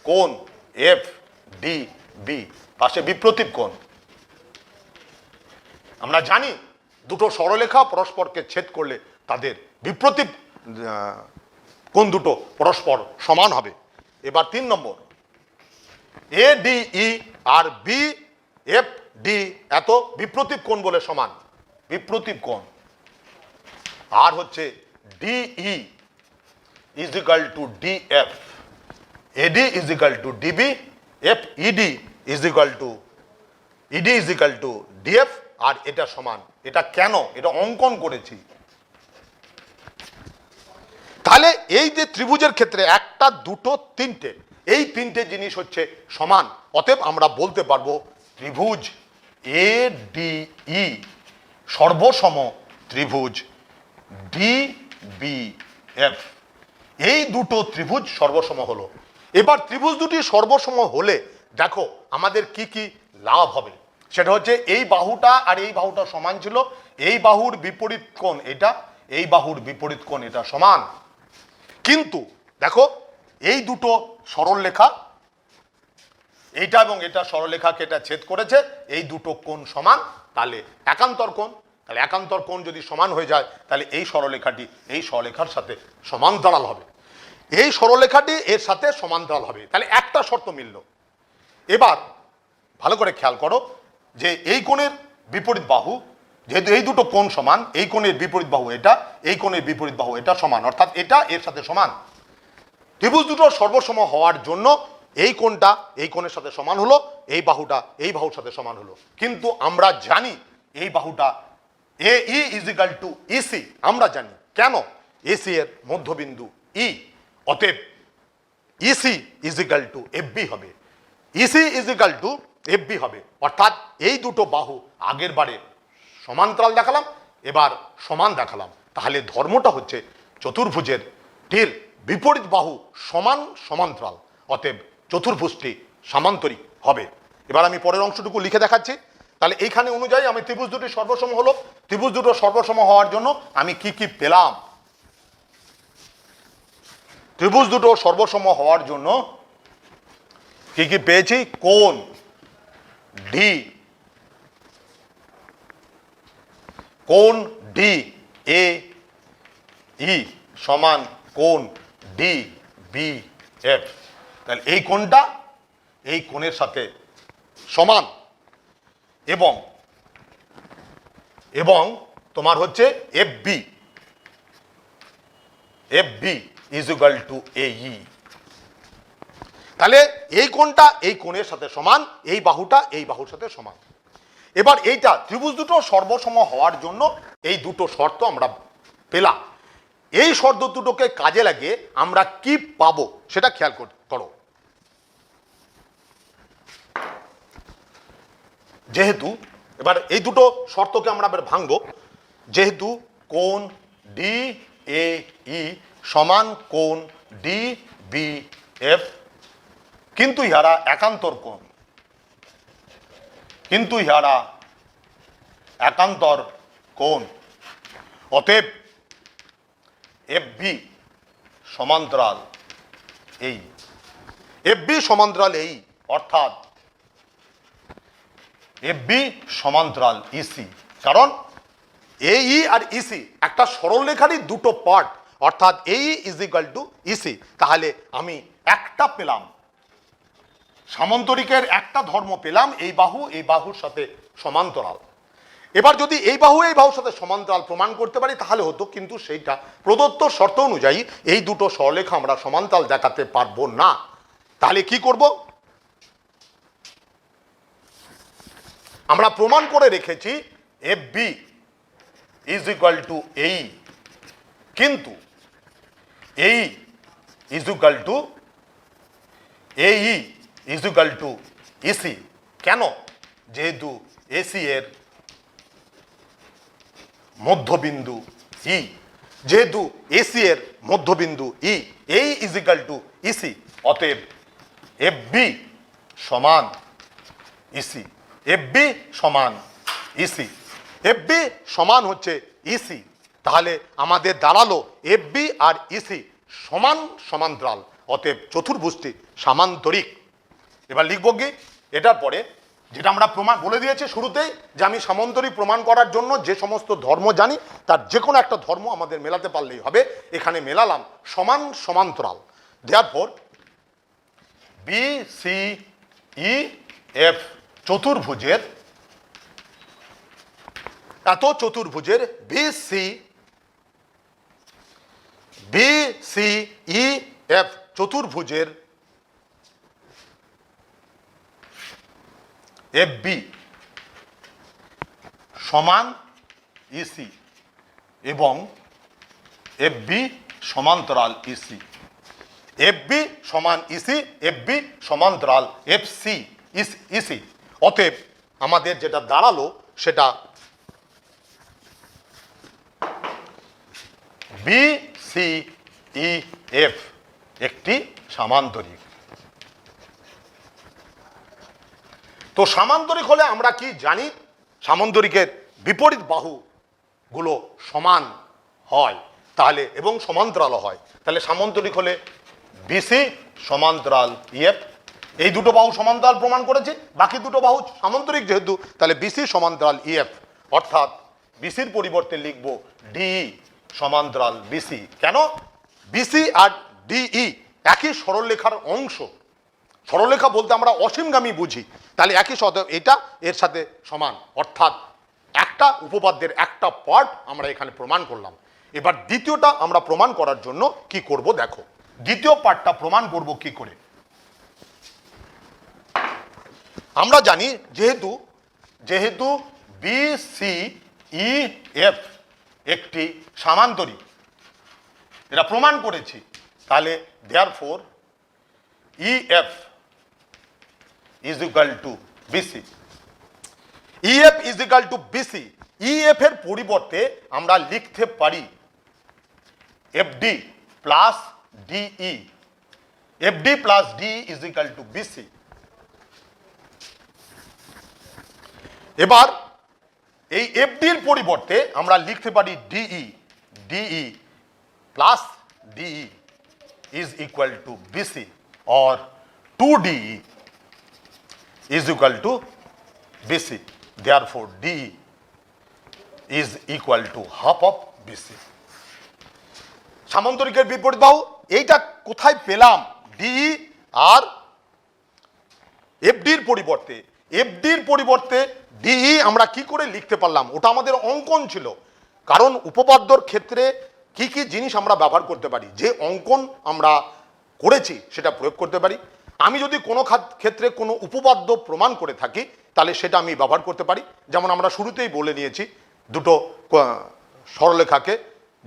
কোণ এফ ডি বি, পাশে বিপ্রতীপ কোণ। আমরা জানি দুটো সরলরেখা পরস্পরকে ছেদ করলে তাদের বিপ্রতীপ কোণ দুটো পরস্পর সমান হবে। এবার 3 নম্বর, এ ডি ই আর বি এফ ডি এত বিপ্রতীপ কোণ বলে সমান, বিপ্রতীপ কোণ। আর হচ্ছে DE is equal to DF, AD is equal to DB, F ED is equal to DF, আর এটা সমান। এটা কেন? এটা অঙ্কন করেছি। তাহলে এই যে ত্রিভুজের ক্ষেত্রে 1, 2, 3টে, এই 3টে জিনিস হচ্ছে সমান। অতএব আমরা বলতে পারবো ত্রিভুজ এ ডি ই সর্বসম ত্রিভুজ ডি বি এফ। এই দুটো ত্রিভুজ সর্বসম হলো। এবার ত্রিভুজ দুটি সর্বসম হলে দেখো আমাদের কি কি লাভ হবে। সেটা হচ্ছে এই বাহুটা আর এই বাহুটা সমান ছিল, এই বাহুর বিপরীত কোণ এটা, এই বাহুর বিপরীত কোণ এটা সমান। কিন্তু দেখো এই দুটো সরলরেখা, এইটা এবং এটা সরলরেখাকে এটা ছেদ করেছে, এই দুটো কোণ সমান, তাহলে একান্তর কোণ। তাহলে একান্তর কোণ যদি সমান হয়ে যায় তাহলে এই সরলরেখাটি এই সরলরেখার সাথে সমান্তরাল হবে, এই সরলরেখাটি এর সাথে সমান্তরাল হবে। তাহলে একটা শর্ত মিলল। এবার ভালো করে খেয়াল করো যে এই কোণের বিপরীত বাহু, যেহেতু এই দুটো কোণ সমান, এই কোণের বিপরীত বাহু এটা, এই কোণের বিপরীত বাহু এটা সমান, অর্থাৎ এটা এর সাথে সমান। ত্রিভুজ দুটো সর্বসম হওয়ার জন্য এই কোণটা এই কোণের সাথে সমান হলো, এই বাহুটা এই বাহুর সাথে সমান হলো। কিন্তু আমরা জানি এই বাহুটা A E is equal to EC, আমরা জানি। কেন? এসি এর মধ্যবিন্দু ই। অতএব EC is equal to FB হবে, EC is equal to FB হবে। অর্থাৎ এই দুটো বাহু আগের বারে সমান্তরাল দেখালাম, এবার সমান দেখালাম, তাহলে ধর্মটা হচ্ছে চতুর্ভুজের টির বিপরীত বাহু সমান সমান্তরাল, অতএব চতুর্ভুজটি সামান্তরিক হবে। এবার আমি পরের অংশটুকু লিখে দেখাচ্ছি। তাহলে এইখানে অনুযায়ী আমি ত্রিভুজ দুটি সর্বসম হলো, ত্রিভুজ দুটো সর্বসম হওয়ার জন্য আমি কি কি পেলাম? ত্রিভুজ দুটো সর্বসম হওয়ার জন্য কি কি পেয়েছি? কোণ ডি, কোণ ডি এ ই সমান কোণ ডি বি এফ। তাহলে এই কোণটা এই কোণের সাথে সমান, এবং এবং তোমার হচ্ছে F B, F B is equal to A E. তাহলে এই কোণটা এই কোণের সাথে সমান, এই বাহুটা এই বাহুর সাথে সমান। এবার এইটা ত্রিভুজ দুটো সর্বসম হওয়ার জন্য এই দুটো শর্ত আমরা পেলাম। এই শর্ত দুটোকে কাজে লাগিয়ে আমরা কি পাবো সেটা খেয়াল করো। যেহেতু এবার এই দুটো শর্তকে আমরা এবার ভাঙবো, যেহেতু কোণ ডি এ ই সমান কোণ ডি বি এফ, কিন্তু ইহারা একান্তর কোণ, কিন্তু ইহারা একান্তর কোণ, অতএব এফ বি সমান্তরাল এই, এফ বি সমান্তরাল এই, অর্থাৎ এফ বি সমান্তরাল ইসি। কারণ এই আর ইসি একটা সরলরেখারই দুটো পার্ট, অর্থাৎ এই ইজ ইকুয়াল টু ইসি। তাহলে আমি একটা পেলাম, সামান্তরিকের একটা ধর্ম পেলাম, এই বাহু এই বাহুর সাথে সমান্তরাল। এবার যদি এই বাহু এই বাহুর সাথে সমান্তরাল প্রমাণ করতে পারি তাহলে হতো, কিন্তু সেইটা প্রদত্ত শর্ত অনুযায়ী এই দুটো সরলরেখা আমরা সমান্তরাল দেখাতে পারবো না। তাহলে কি করব? আমরা প্রমাণ করে রেখেছি F B is equal to এই, কিন্তু এই ইজ ইকুয়াল টু এই ইজ ইকুয়াল টু ইসি। কেন? যেহেতু এসি এর মধ্যবিন্দু ই, যেহেতু এসি এর মধ্যবিন্দু ই, এই ইজ ইকুয়াল টু ইসি, অতএব এফ বি সমান ইসি, এফ বি সমান ইসি, এফ বি সমান হচ্ছে ইসি। তাহলে আমাদের দাঁড়ালো এফ বি আর ইসি সমান সমান্তরাল, অতএব চতুর্ভুজটি সামান্তরিক। এবার লিখব কি? এটার পরে যেটা আমরা প্রমাণ বলে দিয়েছি শুরুতেই, যে আমি সামান্তরিক প্রমাণ করার জন্য যে সমস্ত ধর্ম জানি তার যে কোনো একটা ধর্ম আমাদের মেলাতে পারলেই হবে। এখানে মেলালাম সমান সমান্তরাল। Therefore B C E F চতুর্ভুজের, এত চতুর্ভুজের বি সি ই এফ চতুর্ভুজের এফ বি সমান ইসি এবং এফ বি সমান্তরাল ইসি, এফ বি সমান ইসি, এফ বি সমান্তরাল এফ সি ইসি। অতএব আমাদের যেটা দাঁড়ালো সেটা বি সি ই এফ একটি সামান্তরিক। তো সামান্তরিক হলে আমরা কি জানি? সামান্তরিকের বিপরীত বাহুগুলো সমান হয় তাহলে, এবং সমান্তরাল হয়। তাহলে সামান্তরিক হলে বিসি সমান্তরাল ইএফ, এই দুটো বাহু সমান্তরাল প্রমাণ করেছি, বাকি দুটো বাহু সামান্তরিক যেহেতু, তাহলে বিসি সমান্তরাল ইএফ, অর্থাৎ বিসির পরিবর্তে লিখব ডিই সমান্তরাল বিসি। কেন? বিসি আর ডিই একই সরলরেখার অংশ। সরলরেখা বলতে আমরা অসীমগামী বুঝি, তাহলে একই শব্দ, এটা এর সাথে সমান, অর্থাৎ একটা উপপাদ্যের একটা পার্ট আমরা এখানে প্রমাণ করলাম। এবার দ্বিতীয়টা আমরা প্রমাণ করার জন্য কি করব দেখো। দ্বিতীয় পার্টটা প্রমাণ করব কি করে? আমরা জানি যেহেতু বি সি ই এফ একটি সামান্তরিক, এটা প্রমাণ করেছি। তাহলে therefore EF is equal to BC. EF is equal to BC. EF এর পরিবর্তে আমরা লিখতে পারি FD plus DE. FD plus DE is equal to BC. এবার এই FD এর পরিবর্তে আমরা লিখতে পারি DE. DE plus DE is equal to BC or 2DE is equal to BC. Therefore, DE is equal to half of BC. সামান্তরিকের বিপরীত বাহু এইটা কোথায় পেলাম? DE আর FD এর পরিবর্তে DE আমরা কি করে লিখতে পারলাম? ওটা আমাদের অঙ্কন ছিল। কারণ উপপাদ্যর ক্ষেত্রে কি কি জিনিস আমরা ব্যবহার করতে পারি, যে অঙ্কন আমরা করেছি সেটা প্রয়োগ করতে পারি। আমি যদি কোনো ক্ষেত্রে কোনো উপপাদ্য প্রমাণ করে থাকি তাহলে সেটা আমি ব্যবহার করতে পারি। যেমন আমরা শুরুতেই বলে নিয়েছি, দুটো সরলরেখাকে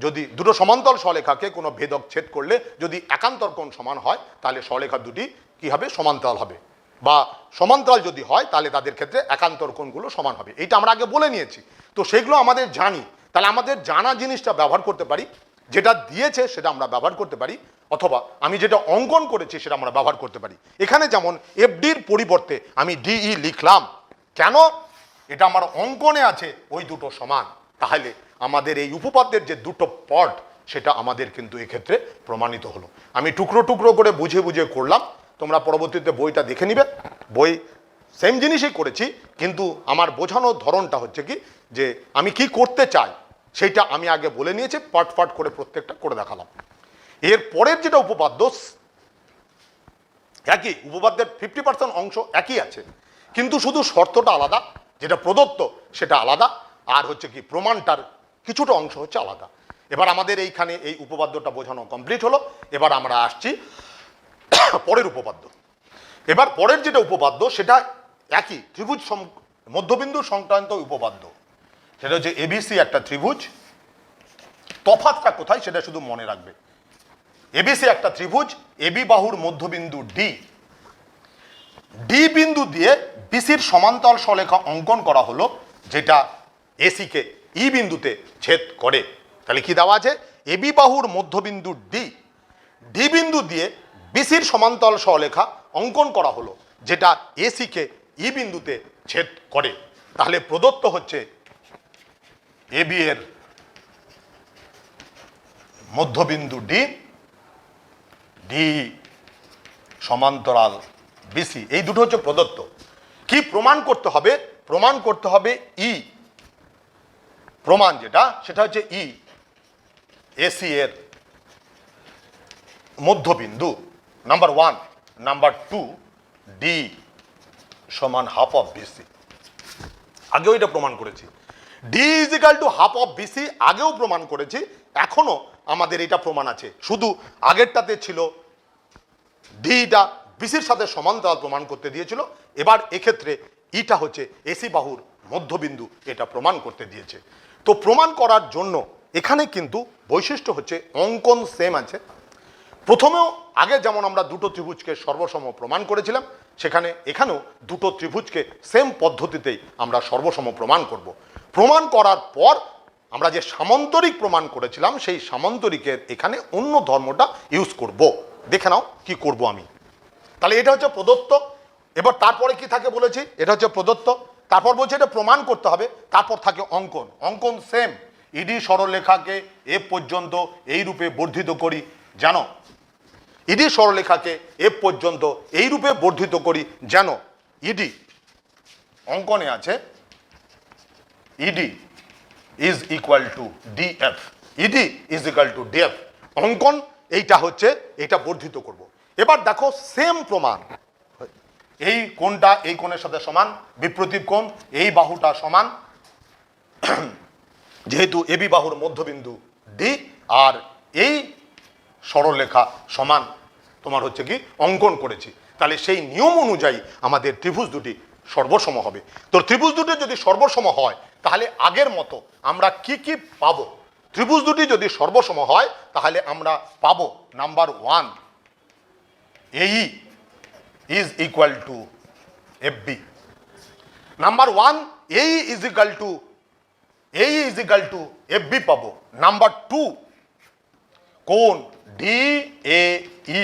যদি দুটো সমান্তরাল সরলরেখাকে কোনো ভেদক ছেদ করলে যদি একান্তর কোণ সমান হয় তাহলে সরলরেখা দুটি কি হবে? সমান্তরাল হবে। বা সমান্তরাল যদি হয় তাহলে তাদের ক্ষেত্রে একান্তর কোণগুলো সমান হবে। এইটা আমরা আগে বলে নিয়েছি। তো সেগুলো আমাদের জানি, তাহলে আমাদের জানা জিনিসটা ব্যবহার করতে পারি। যেটা দিয়েছে সেটা আমরা ব্যবহার করতে পারি, অথবা আমি যেটা অঙ্কন করেছি সেটা আমরা ব্যবহার করতে পারি। এখানে যেমন FDর পরিবর্তে আমি DE লিখলাম, কেন? এটা আমার অঙ্কনে আছে ওই দুটো সমান। তাহলে আমাদের এই উপপাদ্যের যে দুটো পদ সেটা আমাদের কিন্তু এক্ষেত্রে প্রমাণিত হলো। আমি টুকরো টুকরো করে বুঝে বুঝে করলাম, তোমরা পরবর্তীতে বইটা দেখে নিবে। বই সেম জিনিসই করেছি, কিন্তু আমার বোঝানোর ধরনটা হচ্ছে কি, যে আমি কি করতে চাই সেইটা আমি আগে বলে নিয়েছি, পাট করে প্রত্যেকটা করে দেখালাম। এর পরের যেটা উপপাদ্য একই, উপপাদ্যের 50% অংশ একই আছে, কিন্তু শুধু শর্তটা আলাদা, যেটা প্রদত্ত সেটা আলাদা, আর হচ্ছে কি প্রমাণটার কিছুটা অংশ হচ্ছে আলাদা। এবার আমাদের এইখানে এই উপপাদ্যটা বোঝানো কমপ্লিট হলো। এবার আমরা আসছি পরের উপপাদ্য। এবার পরের যেটা উপপাদ্য সেটা একই, ত্রিভুজ মধ্যবিন্দু সংক্রান্ত উপপাদ্য। সেটা হচ্ছে ABC একটা ত্রিভুজ। তফাৎটা কোথায় সেটা শুধু মনে রাখবে। ABC একটা ত্রিভুজ, AB বাহুর মধ্যবিন্দু D। D বিন্দু দিয়ে BCর সমান্তরাল সরলরেখা অঙ্কন করা হলো, যেটা AC কে E বিন্দুতে ছেদ করে। তাহলে কি দেওয়া আছে? AB বাহুর মধ্যবিন্দু D, D বিন্দু দিয়ে BCর সমান্তরাল সরলরেখা অঙ্কন করা হলো, যেটা AC কে E বিন্দুতে ছেদ করে। তাহলে প্রদত্ত হচ্ছে AB এর মধ্যবিন্দু D, D সমান্তরাল BC, এই দুটো হচ্ছে প্রদত্ত। কি প্রমাণ করতে হবে? প্রমাণ করতে হবে E। প্রমাণ যেটা সেটা হচ্ছে E AC এর মধ্যবিন্দু নাম্বার 1, নাম্বার 2 D সমান হাফ অফ BC। আগেও এটা প্রমাণ করেছি। D is equal two half of BC আগেও প্রমাণ করেছি, এখনো আমাদের এটা প্রমাণ আছে। শুধু আগেরটাতে ছিল ডিটা BCর সাথে সমান্তরাল প্রমাণ করতে দিয়েছিল, এবার এক্ষেত্রে ইটা হচ্ছে AC বাহুর মধ্যবিন্দু, এটা প্রমাণ করতে দিয়েছে। তো প্রমাণ করার জন্য এখানে কিন্তু বৈশিষ্ট্য হচ্ছে অঙ্কন সেম আছে। প্রথমেও আগে যেমন আমরা দুটো ত্রিভুজকে সর্বসম প্রমাণ করেছিলাম, সেখানে এখানেও দুটো ত্রিভুজকে সেম পদ্ধতিতেই আমরা সর্বসম প্রমাণ করব। প্রমাণ করার পর আমরা যে সামান্তরিক প্রমাণ করেছিলাম সেই সামান্তরিকের এখানে অন্য ধর্মটা ইউজ করব। দেখে নাও কি করব আমি। তাহলে এটা হচ্ছে প্রদত্ত। এবার তারপরে কি থাকে বলেছি, এটা হচ্ছে প্রদত্ত। তারপর বলছে এটা প্রমাণ করতে হবে, তারপর থাকে অঙ্কন। অঙ্কন সেম, ইডি সরলরেখাকে এফ পর্যন্ত এই রূপে বর্ধিত করি, জানো ইডি সরলরেখাকে এফ পর্যন্ত এই রূপে বর্ধিত করি, যেন ইডি অঙ্কনে আছে ED is equal to DF. ED is equal to DF. অঙ্কন এইটা হচ্ছে, এটা বর্ধিত করব। এবার দেখো সেম প্রমাণ, এই কোণটা এই কোণের সাথে সমান, বিপ্রতীপ কোণ, এই বাহুটা সমান, যেহেতু এবি বাহুর মধ্যবিন্দু ডি, আর এই সরলরেখা সমান তোমার হচ্ছে কি অঙ্কন করেছি। তাহলে সেই নিয়ম অনুযায়ী আমাদের ত্রিভুজ দুটি সর্বসম হবে। তো ত্রিভুজ দুটি যদি সর্বসম হয় তাহলে আগের মতো আমরা কি কি পাবো? ত্রিভুজ দুটি যদি সর্বসম হয় তাহলে আমরা পাবো number 1 AE is equal to F B. Number one AE is equal to F B পাবো। নাম্বার টু কোণ ডি এ ই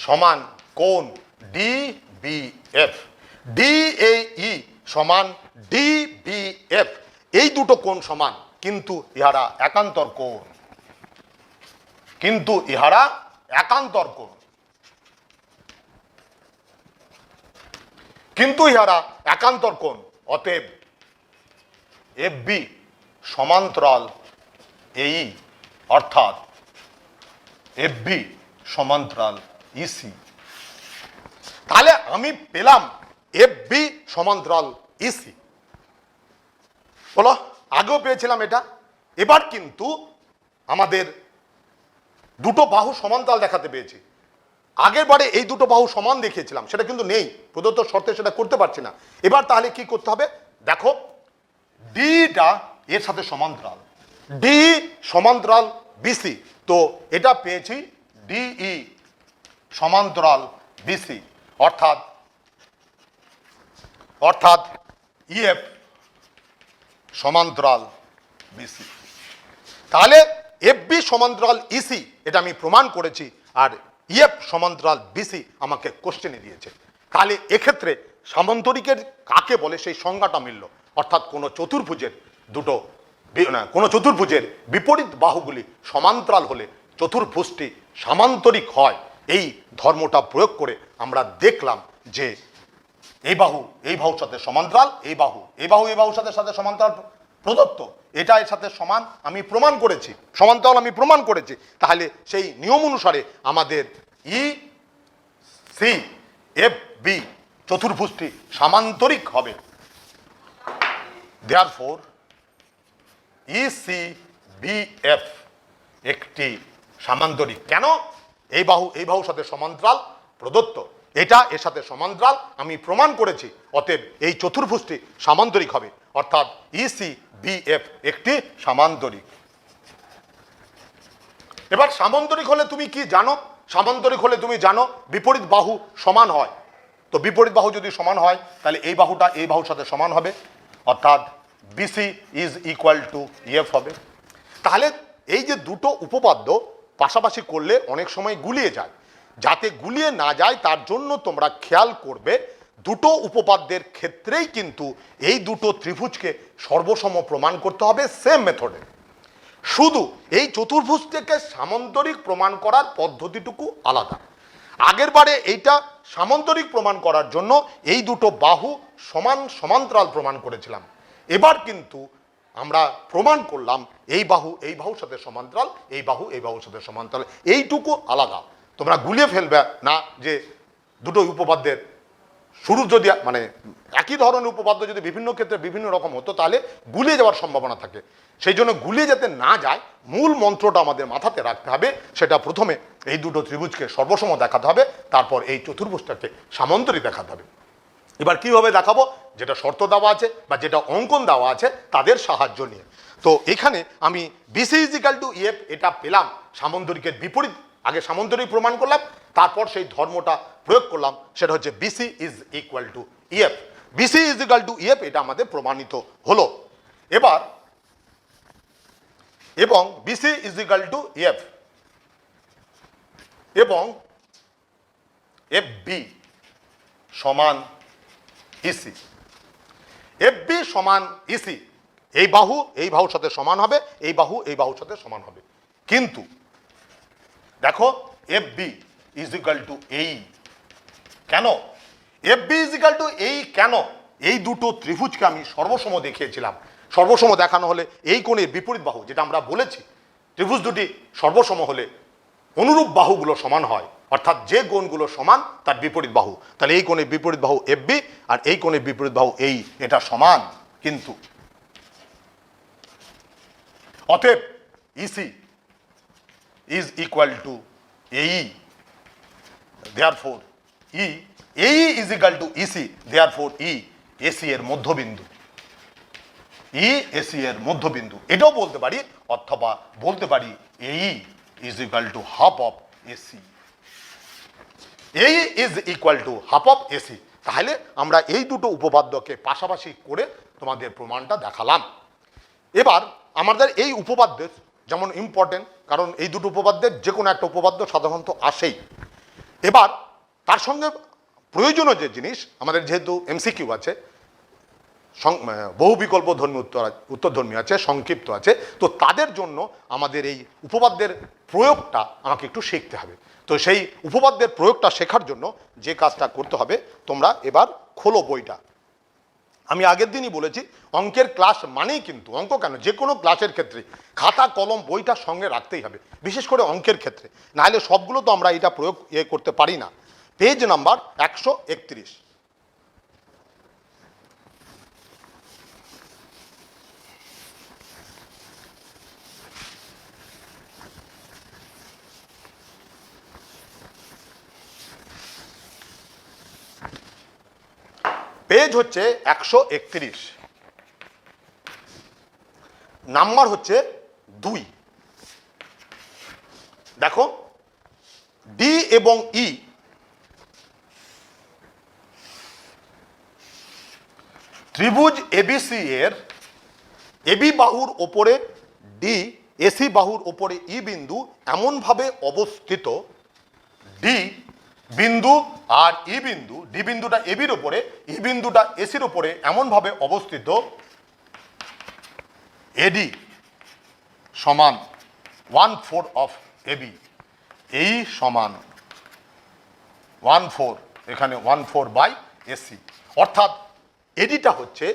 সমান কোণ D B F. D A E সমান ডি বি এফ, এই দুটো কোণ সমান, কিন্তু ইহারা একান্তর কোণ, কিন্তু ইহারা একান্তর কোণ, কিন্তু ইহারা একান্তর কোণ। অতএব এফ বি সমান্তরাল এই, অর্থাৎ এফ বি সমান্তরাল ইসি। তাহলে আমি পেলাম এফ বি সমান্তরাল ইসি। বলো, আগেও পেয়েছিলাম এটা। এবার কিন্তু আমাদের দুটো বাহু সমান্তরাল দেখাতে পেয়েছি। আগের বারে এই দুটো বাহু সমান দেখিয়েছিলাম, সেটা কিন্তু নেই, প্রদত্ত শর্তে সেটা করতে পারছি না। এবার তাহলে কি করতে হবে? দেখো, ডিটা এর সাথে সমান্তরাল, ডি সমান্তরাল বিসি, তো এটা পেয়েছি ডিই সমান্তরাল বিসি, অর্থাৎ ইএফ সমান্তরাল বিসি। তাহলে এফ বি সমান্তরাল ইসি এটা আমি প্রমাণ করেছি, আর ইএফ সমান্তরাল বিসি আমাকে কোশ্চেনে দিয়েছে। তাহলে এক্ষেত্রে সামান্তরিকের কাকে বলে সেই সংজ্ঞাটা মিলল, অর্থাৎ কোনো চতুর্ভুজের বিপরীত বাহুগুলি সমান্তরাল হলে চতুর্ভুজটি সামান্তরিক হয়। এই ধর্মটা প্রয়োগ করে আমরা দেখলাম যে এই বাহুর সাথে সমান্তরাল, এই বাহুর সাথে সমান্তরাল প্রদত্ত, এটা এর সাথে সমান আমি প্রমাণ করেছি, সমান্তরাল আমি প্রমাণ করেছি। তাহলে সেই নিয়ম অনুসারে আমাদের ই সি এফ বি চতুর্ভুজটি সামান্তরিক হবে। দেয়ারফোর ECBF একটি সামান্তরিক। কেন? এই বাহুর সাথে সমান্তরাল প্রদত্ত, এটা এর সাথে সমান্তরাল আমি প্রমাণ করেছি, অতএব এই চতুর্ভুজটি সামান্তরিক হবে, অর্থাৎ ECBF একটি সামান্তরিক। এবার সামান্তরিক হলে তুমি কি জানো? সামান্তরিক হলে তুমি জানো বিপরীত বাহু সমান হয়। তো বিপরীত বাহু যদি সমান হয় তাহলে এই বাহুটা এই বাহুর সাথে সমান হবে, অর্থাৎ BC is equal two EF হবে। তাহলে এই যে দুটো উপপাদ্য পাশাপাশি করলে অনেক সময় গুলিয়ে যায়, যাতে গুলিয়ে না যায় তার জন্য তোমরা খেয়াল করবে দুটো উপপাদ্যের ক্ষেত্রেই কিন্তু এই দুটো ত্রিভুজকে সর্বসম প্রমাণ করতে হবে সেম মেথডে। শুধু এই চতুর্ভুজটিকে সামান্তরিক প্রমাণ করার পদ্ধতিটুকু আলাদা। আগের বারে এইটা সামান্তরিক প্রমাণ করার জন্য এই দুটো বাহু সমান্তরাল প্রমাণ করেছিলাম। এবার কিন্তু আমরা প্রমাণ করলাম এই বাহুর সাথে সমান্তরাল, এই বাহুর সাথে সমান্তরাল, এইটুকু আলাদা। তোমরা গুলিয়ে ফেলবে না যে দুটো উপপাদ্যের শুরু যদি মানে একই ধরনের উপপাদ্য যদি বিভিন্ন ক্ষেত্রে বিভিন্ন রকম হতো তাহলে গুলিয়ে যাওয়ার সম্ভাবনা থাকে। সেই জন্য গুলিয়ে যেতে না যায় মূল মন্ত্রটা আমাদের মাথাতে রাখতে হবে, সেটা প্রথমে এই দুটো ত্রিভুজকে সর্বসম দেখাতে হবে, তারপর এই চতুর্ভুজটাকে সামান্তরিক দেখাতে হবে। এবার কিভাবে দেখাবো? যেটা শর্ত দেওয়া আছে বা যেটা অঙ্কন দেওয়া আছে তাদের সাহায্য নিয়ে। তো এখানে আমি BC ইজিক্যাল টু EF এটা পেলাম সামান্তরিকের বিপরীত। আগে সামান্তরিক প্রমাণ করলাম, তারপর সেই ধর্মটা প্রয়োগ করলাম, সেটা হচ্ছে BC is equal two EF। BC is equal two EF এটা আমাদের প্রমাণিত হলো। এবং BC is equal two EF এবং FB সমান EC। FB সমান EC, এই বাহুর সাথে সমান হবে, এই বাহুর সাথে সমান হবে। কিন্তু দেখো FB ইজ ইকুয়াল টু এই, কেন FB ইজ ইকুয়াল টু এই কেন? এই দুটো ত্রিভুজকে আমি সর্বসম দেখিয়েছিলাম। সর্বসম দেখানো হলে এই কোণের বিপরীত বাহু, যেটা আমরা বলেছি ত্রিভুজ দুটি সর্বসম হলে অনুরূপ বাহুগুলো সমান হয়, অর্থাৎ যে কোণগুলো সমান তার বিপরীত বাহু। তাহলে এই কোণের বিপরীত বাহু FB আর এই কোণের বিপরীত বাহু এই, এটা সমান। কিন্তু অতএব EC is equal two AE, therefore AE is equal two EC, therefore AC এর মধ্যবিন্দু, AC এর মধ্যবিন্দু। এটাও বলতে পারি, অথবা বলতে পারি AE is equal to half of AC। এই is equal to half of AC. তাহলে আমরা এই দুটো উপপাদ্যকে পাশাপাশি করে তোমাদের প্রমাণটা দেখালাম। এবার আমাদের এই উপপাদ্যের যেমন ইম্পর্টেন্ট, কারণ এই দুটো উপপাদ্যের যে কোনো একটা উপপাদ্য সাধারণত আসেই। এবার তার সঙ্গে প্রয়োজনীয় যে জিনিস, আমাদের যেহেতু এমসিকিউ আছে, বহু বিকল্প ধর্মী উত্তরধর্মী আছে, সংক্ষিপ্ত আছে, তো তাদের জন্য আমাদের এই উপপাদ্যের প্রয়োগটা আমাকে একটু শিখতে হবে। তো সেই উপপাদ্যের প্রয়োগটা শেখার জন্য যে কাজটা করতে হবে, তোমরা এবার খোলো বইটা। আমি আগের দিনই বলেছি অঙ্কের ক্লাস মানেই কিন্তু, অঙ্ক কেন, যে কোনো ক্লাসের ক্ষেত্রে খাতা কলম বইটা সঙ্গে রাখতেই হবে, বিশেষ করে অঙ্কের ক্ষেত্রে, নাহলে সবগুলো তো আমরা এটা প্রয়োগ করতে পারি না। Page number 131। পেজ হচ্ছে 131, নাম্বার হচ্ছে 2। দেখো ডি এবং ই ত্রিভুজ এবিসি এর এবি বাহুর ওপরে ডি, এসি বাহুর ওপরে ই বিন্দু এমনভাবে অবস্থিত, ডি বিন্দু আর ই বিন্দু, ডি বিন্দুটা এবির ওপরে, ই বিন্দুটা এসির ওপরে এমনভাবে অবস্থিত, এডি সমান 1/4 অফ এবি, এই সমান 1/4, এখানে 1/4 বাই এসি। অর্থাৎ এডিটা হচ্ছে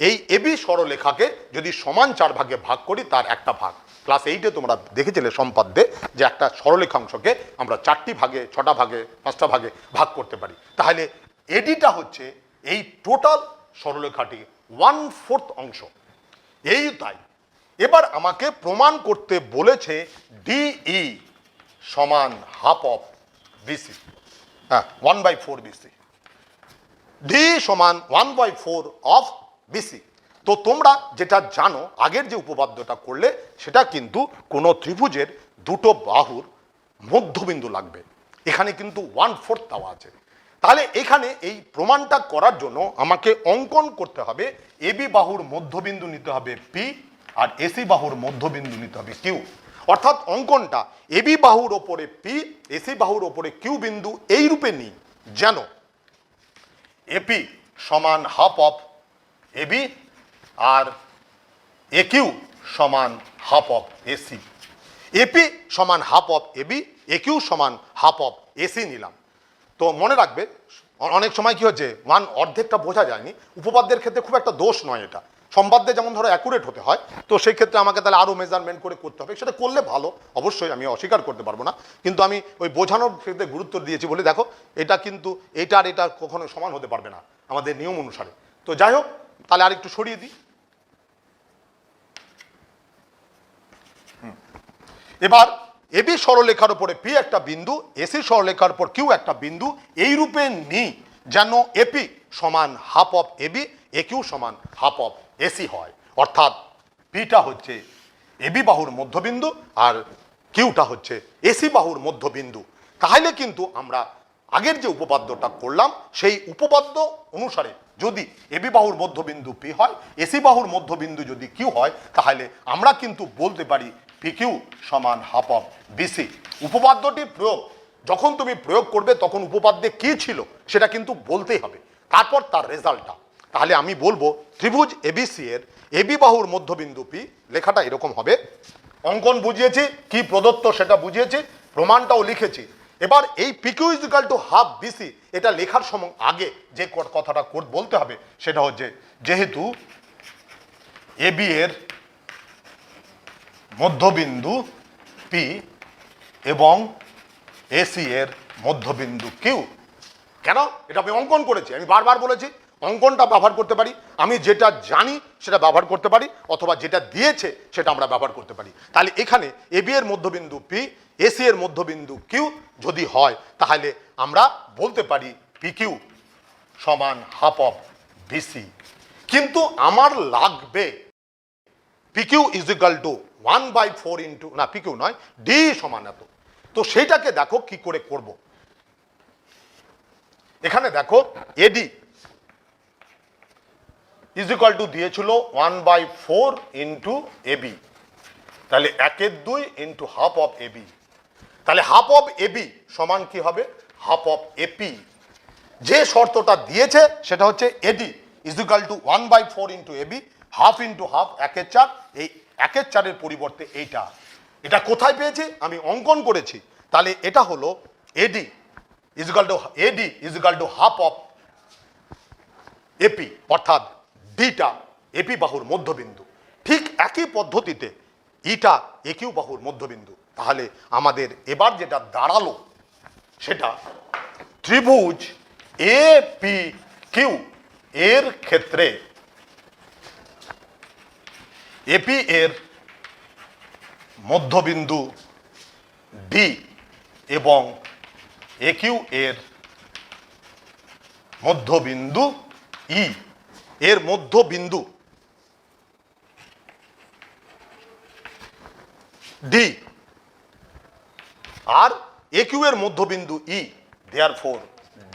এই এবি সরলরেখাকে যদি সমান 4 ভাগে ভাগ করি তার একটা ভাগ। ক্লাস 8-এ তোমরা দেখেছিলে সম্পাদ্যে যে একটা সরলরেখাংশকে আমরা 4টি ভাগে, 6টা ভাগে, 5টা ভাগে ভাগ করতে পারি। তাহলে এডিটা হচ্ছে এই টোটাল সরলরেখাটি 1/4 অংশ। এই তাই এবার আমাকে প্রমাণ করতে বলেছে ডিই সমান হাফ অফ বিসি, হ্যাঁ 1/4 বিসি, ডি সমান 1/4 অফ বিসি। তো তোমরা যেটা জানো, আগের যে উপপাদ্যটা করলে সেটা কিন্তু কোনো ত্রিভুজের দুটো বাহুর মধ্যবিন্দু লাগবে, এখানে কিন্তু 1/4 দেওয়া আছে। তাহলে এখানে এই প্রমাণটা করার জন্য আমাকে অঙ্কন করতে হবে, এবি বাহুর মধ্যবিন্দু নিতে হবে পি, আর এসি বাহুর মধ্যবিন্দু নিতে হবে কিউ। অর্থাৎ অঙ্কনটা এবি বাহুর ওপরে পি, এসি বাহুর ওপরে কিউ বিন্দু এই রূপে নিই যেন এপি সমান হাফ অফ এবি আর এ কিউ সমান হাফ অফ এসি। এপি সমান half of AB, A Q সমান হাফ অফ এসি নিলাম। তো মনে রাখবে অনেক সময় কি হচ্ছে, অর্ধেকটা বোঝা যায়নি, উপপাদ্যের ক্ষেত্রে খুব একটা দোষ নয় এটা, সম্পাদ্যে যেমন ধরো অ্যাকুরেট হতে হয়, তো সেই ক্ষেত্রে আমাকে তাহলে আরও মেজারমেন্ট করে করতে হবে, সেটা করলে ভালো, অবশ্যই আমি অস্বীকার করতে পারবো না, কিন্তু আমি ওই বোঝানোর ক্ষেত্রে গুরুত্ব দিয়েছি বলে দেখো এটা কিন্তু এটা আর এটা কখনো সমান হতে পারবে না আমাদের নিয়ম অনুসারে। তো যাই হোক, তাহলে আর একটু সরিয়ে দিই। এবার এবি সরলরেখার উপরে পি একটা বিন্দু, এসি সরলরেখার উপর কিউ একটা বিন্দু এই রূপে নিই যেন এপি সমান half of AB, A Q সমান হাফ অফ এসি হয়। অর্থাৎ পিটা হচ্ছে এবি বাহুর মধ্যবিন্দু আর কিউটা হচ্ছে এসি বাহুর মধ্যবিন্দু। তাহলে কিন্তু আমরা আগের যে উপপাদ্যটা করলাম সেই উপপাদ্য অনুসারে যদি এবি বাহুর মধ্যবিন্দু পি হয়, এসি বাহুর মধ্যবিন্দু যদি কিউ হয়, তাহলে আমরা কিন্তু বলতে পারি পি কিউ সমান হাফ অফ বিসি। উপপাদ্যটির প্রয়োগ যখন তুমি প্রয়োগ করবে তখন উপপাদ্যে কি ছিল সেটা কিন্তু বলতেই হবে, তারপর তার রেজাল্টটা। তাহলে আমি বলবো ত্রিভুজ এবিসি এর এবি বাহুর মধ্যবিন্দু পি, লেখাটা এরকম হবে, অঙ্কন বুঝিয়েছি, কি প্রদত্ত সেটা বুঝিয়েছি, প্রমাণটাও লিখেছি। এবার এই PQ is equal to half BC, এটা লেখার সময় আগে যে কথাটা বলতে হবে সেটা হচ্ছে, যেহেতু এবি এর মধ্যবিন্দু পি এবং এসি এর মধ্যবিন্দু কিউ। কেন? এটা আমি অঙ্কন করেছি, আমি বারবার বলেছি অঙ্কনটা ব্যবহার করতে পারি, আমি যেটা জানি সেটা ব্যবহার করতে পারি, অথবা যেটা দিয়েছে সেটা আমরা ব্যবহার করতে পারি। তাহলে এখানে এবি এর মধ্যবিন্দু পি, এসি এর মধ্যবিন্দু কিউ যদি হয়, তাহলে আমরা বলতে পারি পি কিউ সমান হাফ অফ বিসি। কিন্তু আমার লাগবে P Q is equal to 1/4 into, না পি কিউ নয়, ডি সমান এত। তো সেইটাকে দেখো কি করে করব। এখানে দেখো এডি ইজ ইকুয়াল টু দিয়েছিল 1/4 ইন্টু এবি, তাহলে 1/2 ইন্টু হাফ অফ এবি, তাহলে হাফ অফ এবি সমান কি হবে, হাফ অফ এপি। যে শর্তটা দিয়েছে সেটা হচ্ছে AD is equal to 1/4 into AB, half into half 1/4, এই 1/4 পরিবর্তে এইটা, এটা কোথায় পেয়েছি আমি অঙ্কন করেছি, তাহলে এটা হলো AD is equal to half of AP, অর্থাৎ ডিটা এপি বাহুর মধ্যবিন্দু। ঠিক একই পদ্ধতিতে ইটা একিউ বাহুর মধ্যবিন্দু। তাহলে আমাদের এবার যেটা দাঁড়ালো সেটা ত্রিভুজ এ পি কিউ এর ক্ষেত্রে এপি এর মধ্যবিন্দু ডি এবং একিউ এর মধ্যবিন্দু ই, এর মধ্যবিন্দু ডি আর একিউ এর মধ্যবিন্দু ই, therefore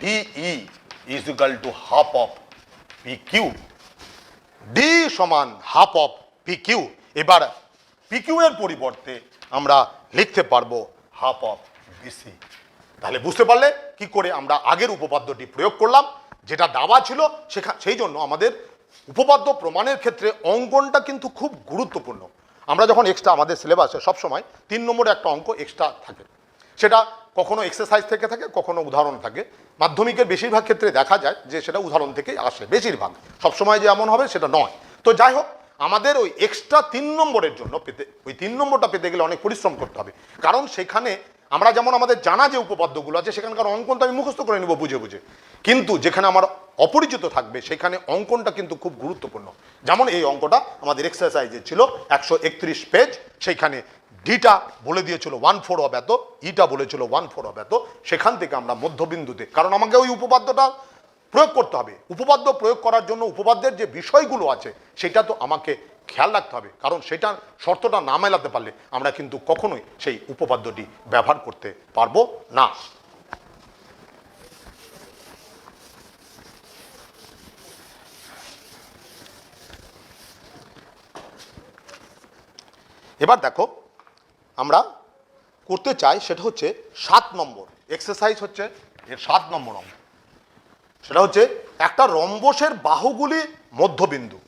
DE is equal to half of P Q. D সমান হাফ অফ পি কিউ। এবার পি কিউ এর পরিবর্তে আমরা লিখতে পারবো হাফ অফ বিসি। তাহলে বুঝতে পারলে কি করে আমরা আগের উপপাদ্যটি প্রয়োগ করলাম, যেটা দাবা ছিল সেই জন্য আমাদের উপপাদ্য প্রমাণের ক্ষেত্রে অঙ্কনটা কিন্তু খুব গুরুত্বপূর্ণ। আমরা যখন এক্সট্রা আমাদের সিলেবাসে সবসময় 3 নম্বরে একটা অঙ্ক এক্সট্রা থাকে, সেটা কখনো এক্সারসাইজ থেকে থাকে, কখনো উদাহরণ থাকে। মাধ্যমিকের বেশিরভাগ ক্ষেত্রে দেখা যায় যে সেটা উদাহরণ থেকেই আসে, বেশিরভাগ, সবসময় যে এমন হবে সেটা নয়। তো যাই হোক, আমাদের ওই এক্সট্রা 3 নম্বরের জন্য পেতে, ওই 3 নম্বরটা পেতে গেলে অনেক পরিশ্রম করতে হবে, কারণ সেখানে আমরা যেমন আমাদের জানা যে উপপাদ্যগুলো আছে সেখানকার অঙ্কন তো আমি মুখস্থ করে নেব বুঝে বুঝে, কিন্তু যেখানে আমার অপরিচিত থাকবে সেখানে অঙ্কনটা কিন্তু খুব গুরুত্বপূর্ণ। যেমন এই অঙ্কটা আমাদের এক্সারসাইজে ছিল 131 পেজ, সেইখানে ডিটা বলে দিয়েছিল 1/4 অফ এত, ইটা বলেছিল 1/4 অফ এত, সেখান থেকে আমরা মধ্যবিন্দুতে, কারণ আমাকে ওই উপপাদ্যটা প্রয়োগ করতে হবে, উপপাদ্য প্রয়োগ করার জন্য উপপাদ্যের যে বিষয়গুলো আছে সেটা তো আমাকে খেয়াল রাখতে হবে, কারণ সেটা শর্তটা না মেলাতে পারলে আমরা কিন্তু কখনোই সেই উপপাদ্যটি ব্যবহার করতে পারবো না। এবার দেখো আমরা করতে চাই সেটা হচ্ছে 7 নম্বর এক্সারসাইজ, হচ্ছে এর 7 নম্বর অঙ্ক। সেটা হচ্ছে একটা রম্বসের বাহুগুলি মধ্যবিন্দু।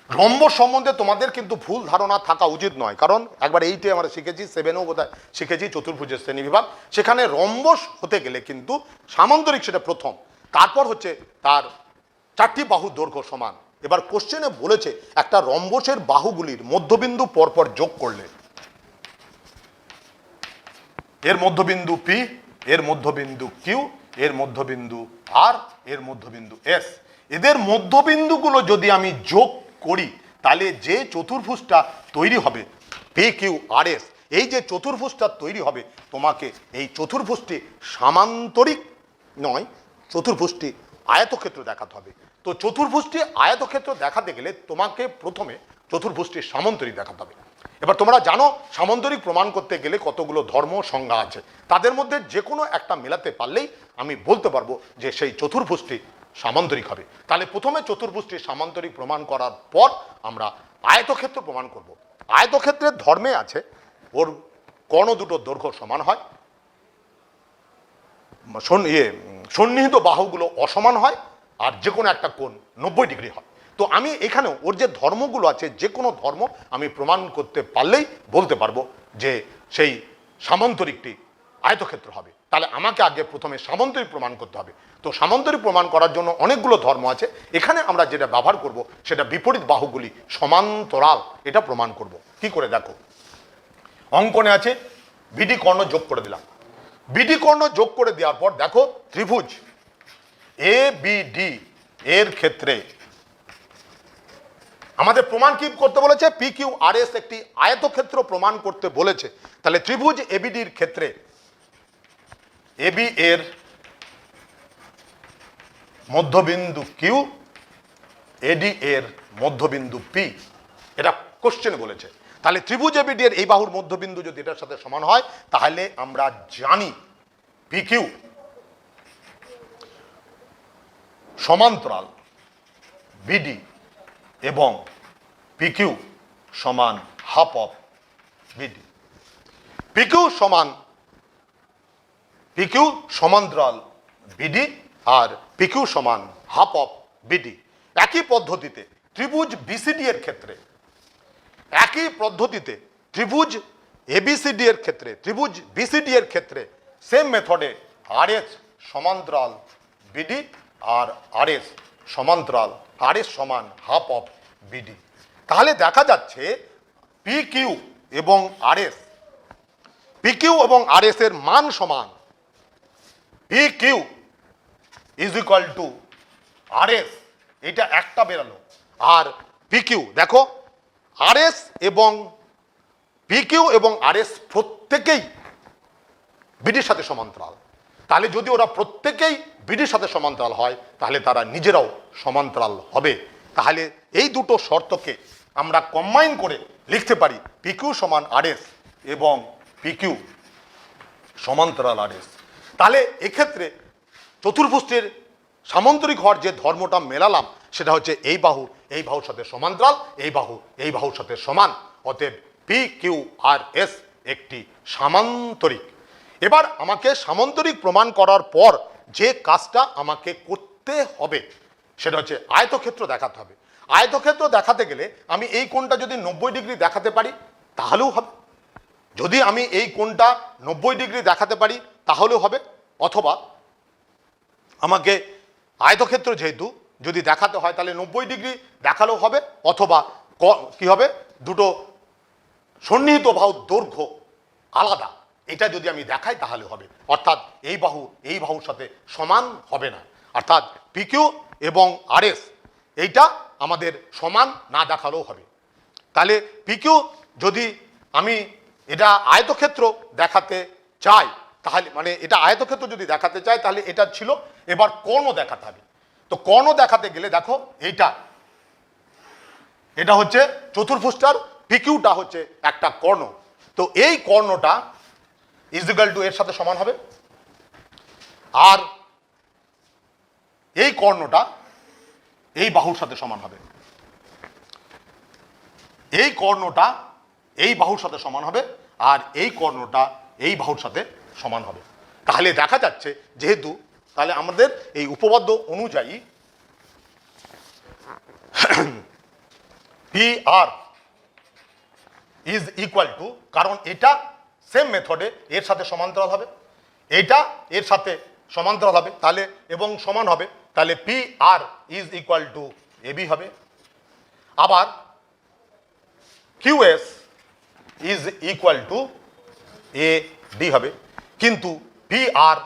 রম্বস সম্বন্ধে তোমাদের কিন্তু ভুল ধারণা থাকা উচিত নয়, কারণ একবার 8-এ আমরা শিখেছি, 7-এও বোধহয় শিখেছি চতুর্ভুজের শ্রেণী বিভাগ, সেখানে রম্বস হতে গেলে কিন্তু সামান্তরিক সেটা প্রথম, তারপর হচ্ছে তার 4টি বাহুর দৈর্ঘ্য সমান। এবার কোশ্চেনে বলেছে একটা রম্বসের বাহুগুলির মধ্যবিন্দু পরপর যোগ করলে এর মধ্যবিন্দু পি, এর মধ্যবিন্দু কিউ, এর মধ্যবিন্দু আর, এর মধ্যবিন্দু এস, এদের মধ্যবিন্দুগুলো যদি আমি যোগ করি তাহলে যে চতুর্ভুজটা তৈরি হবে পি কিউ আর এস, এই যে চতুর্ভুজটা তৈরি হবে তোমাকে এই চতুর্ভুজটি সামান্তরিক নয়, চতুর্ভুজটি আয়তক্ষেত্র দেখাতে হবে। তো চতুর্ভুজটি আয়তক্ষেত্র দেখাতে গেলে তোমাকে প্রথমে চতুর্ভুজটি সামান্তরিক দেখাতে হবে। এবার তোমরা জানো সামান্তরিক প্রমাণ করতে গেলে কতগুলো ধর্ম সংজ্ঞা আছে, তাদের মধ্যে যে কোনো একটা মেলাতে পারলেই আমি বলতে পারবো যে সেই চতুর্ভুজটি সামান্তরিক হবে। তাহলে প্রথমে চতুর্ভুজটি সামান্তরিক প্রমাণ করার পর আমরা আয়তক্ষেত্র প্রমাণ করব। আয়তক্ষেত্রের ধর্মে আছে ওর কর্ণ দুটোর দৈর্ঘ্য সমান হয়, সন্নিহিত বাহুগুলো অসমান হয়, আর যে কোনো একটা কোণ 90 ডিগ্রি হয়। তো আমি এখানেও ওর যে ধর্মগুলো আছে যে কোনো ধর্ম আমি প্রমাণ করতে পারলেই বলতে পারবো যে সেই সামান্তরিকটি আয়তক্ষেত্র হবে। তাহলে আমাকে আগে প্রথমে সামান্তরিক প্রমাণ করতে হবে। তো সামান্তরিক প্রমাণ করার জন্য অনেকগুলো ধর্ম আছে, এখানে আমরা যেটা ব্যবহার করব সেটা বিপরীত বাহুগুলি সমান্তরাল, এটা প্রমাণ করব। কি করে দেখো, অঙ্কনে আছে বিডি কর্ণ যোগ করে দিলাম, বিডি কর্ণ যোগ করে দেওয়ার পর দেখো ত্রিভুজ এ বি ডি এর ক্ষেত্রে আমাদের প্রমাণ কি করতে বলেছে, পি কিউ আর এস একটি আয়তক্ষেত্র প্রমাণ করতে বলেছে। তাহলে ত্রিভুজ এবিডির ক্ষেত্রে এবি এর মধ্যবিন্দু কিউ, এডি এর মধ্যবিন্দু পি, এটা কোশ্চেনে বলেছে। তাহলে ত্রিভুজ এবিডি এর এই বাহুর মধ্যবিন্দু যদি এটার সাথে সমান হয় তাহলে আমরা জানি পিকিউ সমান্তরাল বিডি এবং পিকিউ সমান হাফ অফ বিডি। পিকিউ সমান্তরাল বিডি আর পিকিউ সমান হাফ অফ বিডি। একই পদ্ধতিতে ত্রিভুজ বিসিডি এর ক্ষেত্রে, একই পদ্ধতিতে ত্রিভুজ এবিসিডি এর ক্ষেত্রে, ত্রিভুজ বিসিডি এর ক্ষেত্রে সেম মেথডে আরএস সমান্তরাল বিডি আর আরএস সমান্তরাল আরএস সমান হাফ অফ বিডি। তাহলে দেখা যাচ্ছে পিকিউ এবং আরএস, পিকিউ এবং আরএস এর মান সমান। PQ is equal two RS, এটা একটা বেরালো। আর পিকিউ দেখো, আরএস এবং পিকিউ এবং আরএস প্রত্যেকেই বিডির সাথে সমান্তরাল। তাহলে যদি ওরা প্রত্যেকেই বিডির সাথে সমান্তরাল হয় তাহলে তারা নিজেরাও সমান্তরাল হবে। তাহলে এই দুটো শর্তকে আমরা কম্বাইন করে লিখতে পারি পিকিউ সমান আরএস এবং পিকিউ সমান্তরাল আরএস। তাহলে এক্ষেত্রে চতুর্ভুজটির সামান্তরিক হওয়ার যে ধর্মটা মেলালাম সেটা হচ্ছে এই বাহুর সাথে সমান্তরাল, এই বাহুর সাথে সমান। অতএব পি কিউ আর এস একটি সামান্তরিক। এবার আমাকে সামান্তরিক প্রমাণ করার পর যে কাজটা আমাকে করতে হবে সেটা হচ্ছে আয়তক্ষেত্র দেখাতে হবে। আয়তক্ষেত্র দেখাতে গেলে আমি এই কোণটা যদি 90 ডিগ্রি দেখাতে পারি তাহলেও হবে। যদি আমি এই কোণটা 90 ডিগ্রি দেখাতে পারি তাহলেও হবে, অথবা আমাকে আয়তক্ষেত্র যেহেতু যদি দেখাতে হয় তাহলে 90 ডিগ্রি দেখালেও হবে, অথবা কি হবে, দুটো সন্নিহিত বাহুর দৈর্ঘ্য আলাদা এটা যদি আমি দেখাই তাহলে হবে। অর্থাৎ এই বাহুর সাথে সমান হবে না। অর্থাৎ পিকিউ এবং আরএস এইটা আমাদের সমান না দেখালেও হবে। তাহলে পিকিউ যদি আমি এটা আয়তক্ষেত্র দেখাতে চাই তাহলে, মানে এটা আয়তক্ষেত্র যদি দেখাতে চাই তাহলে এটা ছিল। এবার কর্ণ দেখাতে হবে। তো কর্ণ দেখাতে গেলে দেখো এটা হচ্ছে চতুর্ভুজটার পিকিউটা হচ্ছে একটা কর্ণ। তো এই কর্ণটা ইজিক্যাল টু এর সাথে সমান হবে, আর এই কর্ণটা এই বাহুর সাথে সমান হবে। এই কর্ণটা এই বাহুর সাথে সমান হবে, আর এই কর্ণটা এই বাহুর সাথে সমান হবে। তাহলে দেখা যাচ্ছে যেহেতু, তাহলে আমাদের এই উপপাদ্য অনুযায়ী P R is equal to, কারণ এটা সেম মেথডে এর সাথে সমান্তরাল হবে, এটা এর সাথে সমান্তরাল হবে তাহলে এবং সমান হবে, তাহলে P R is equal to AB হবে। আবার QS is equal to A D হবে। কিন্তু পি আর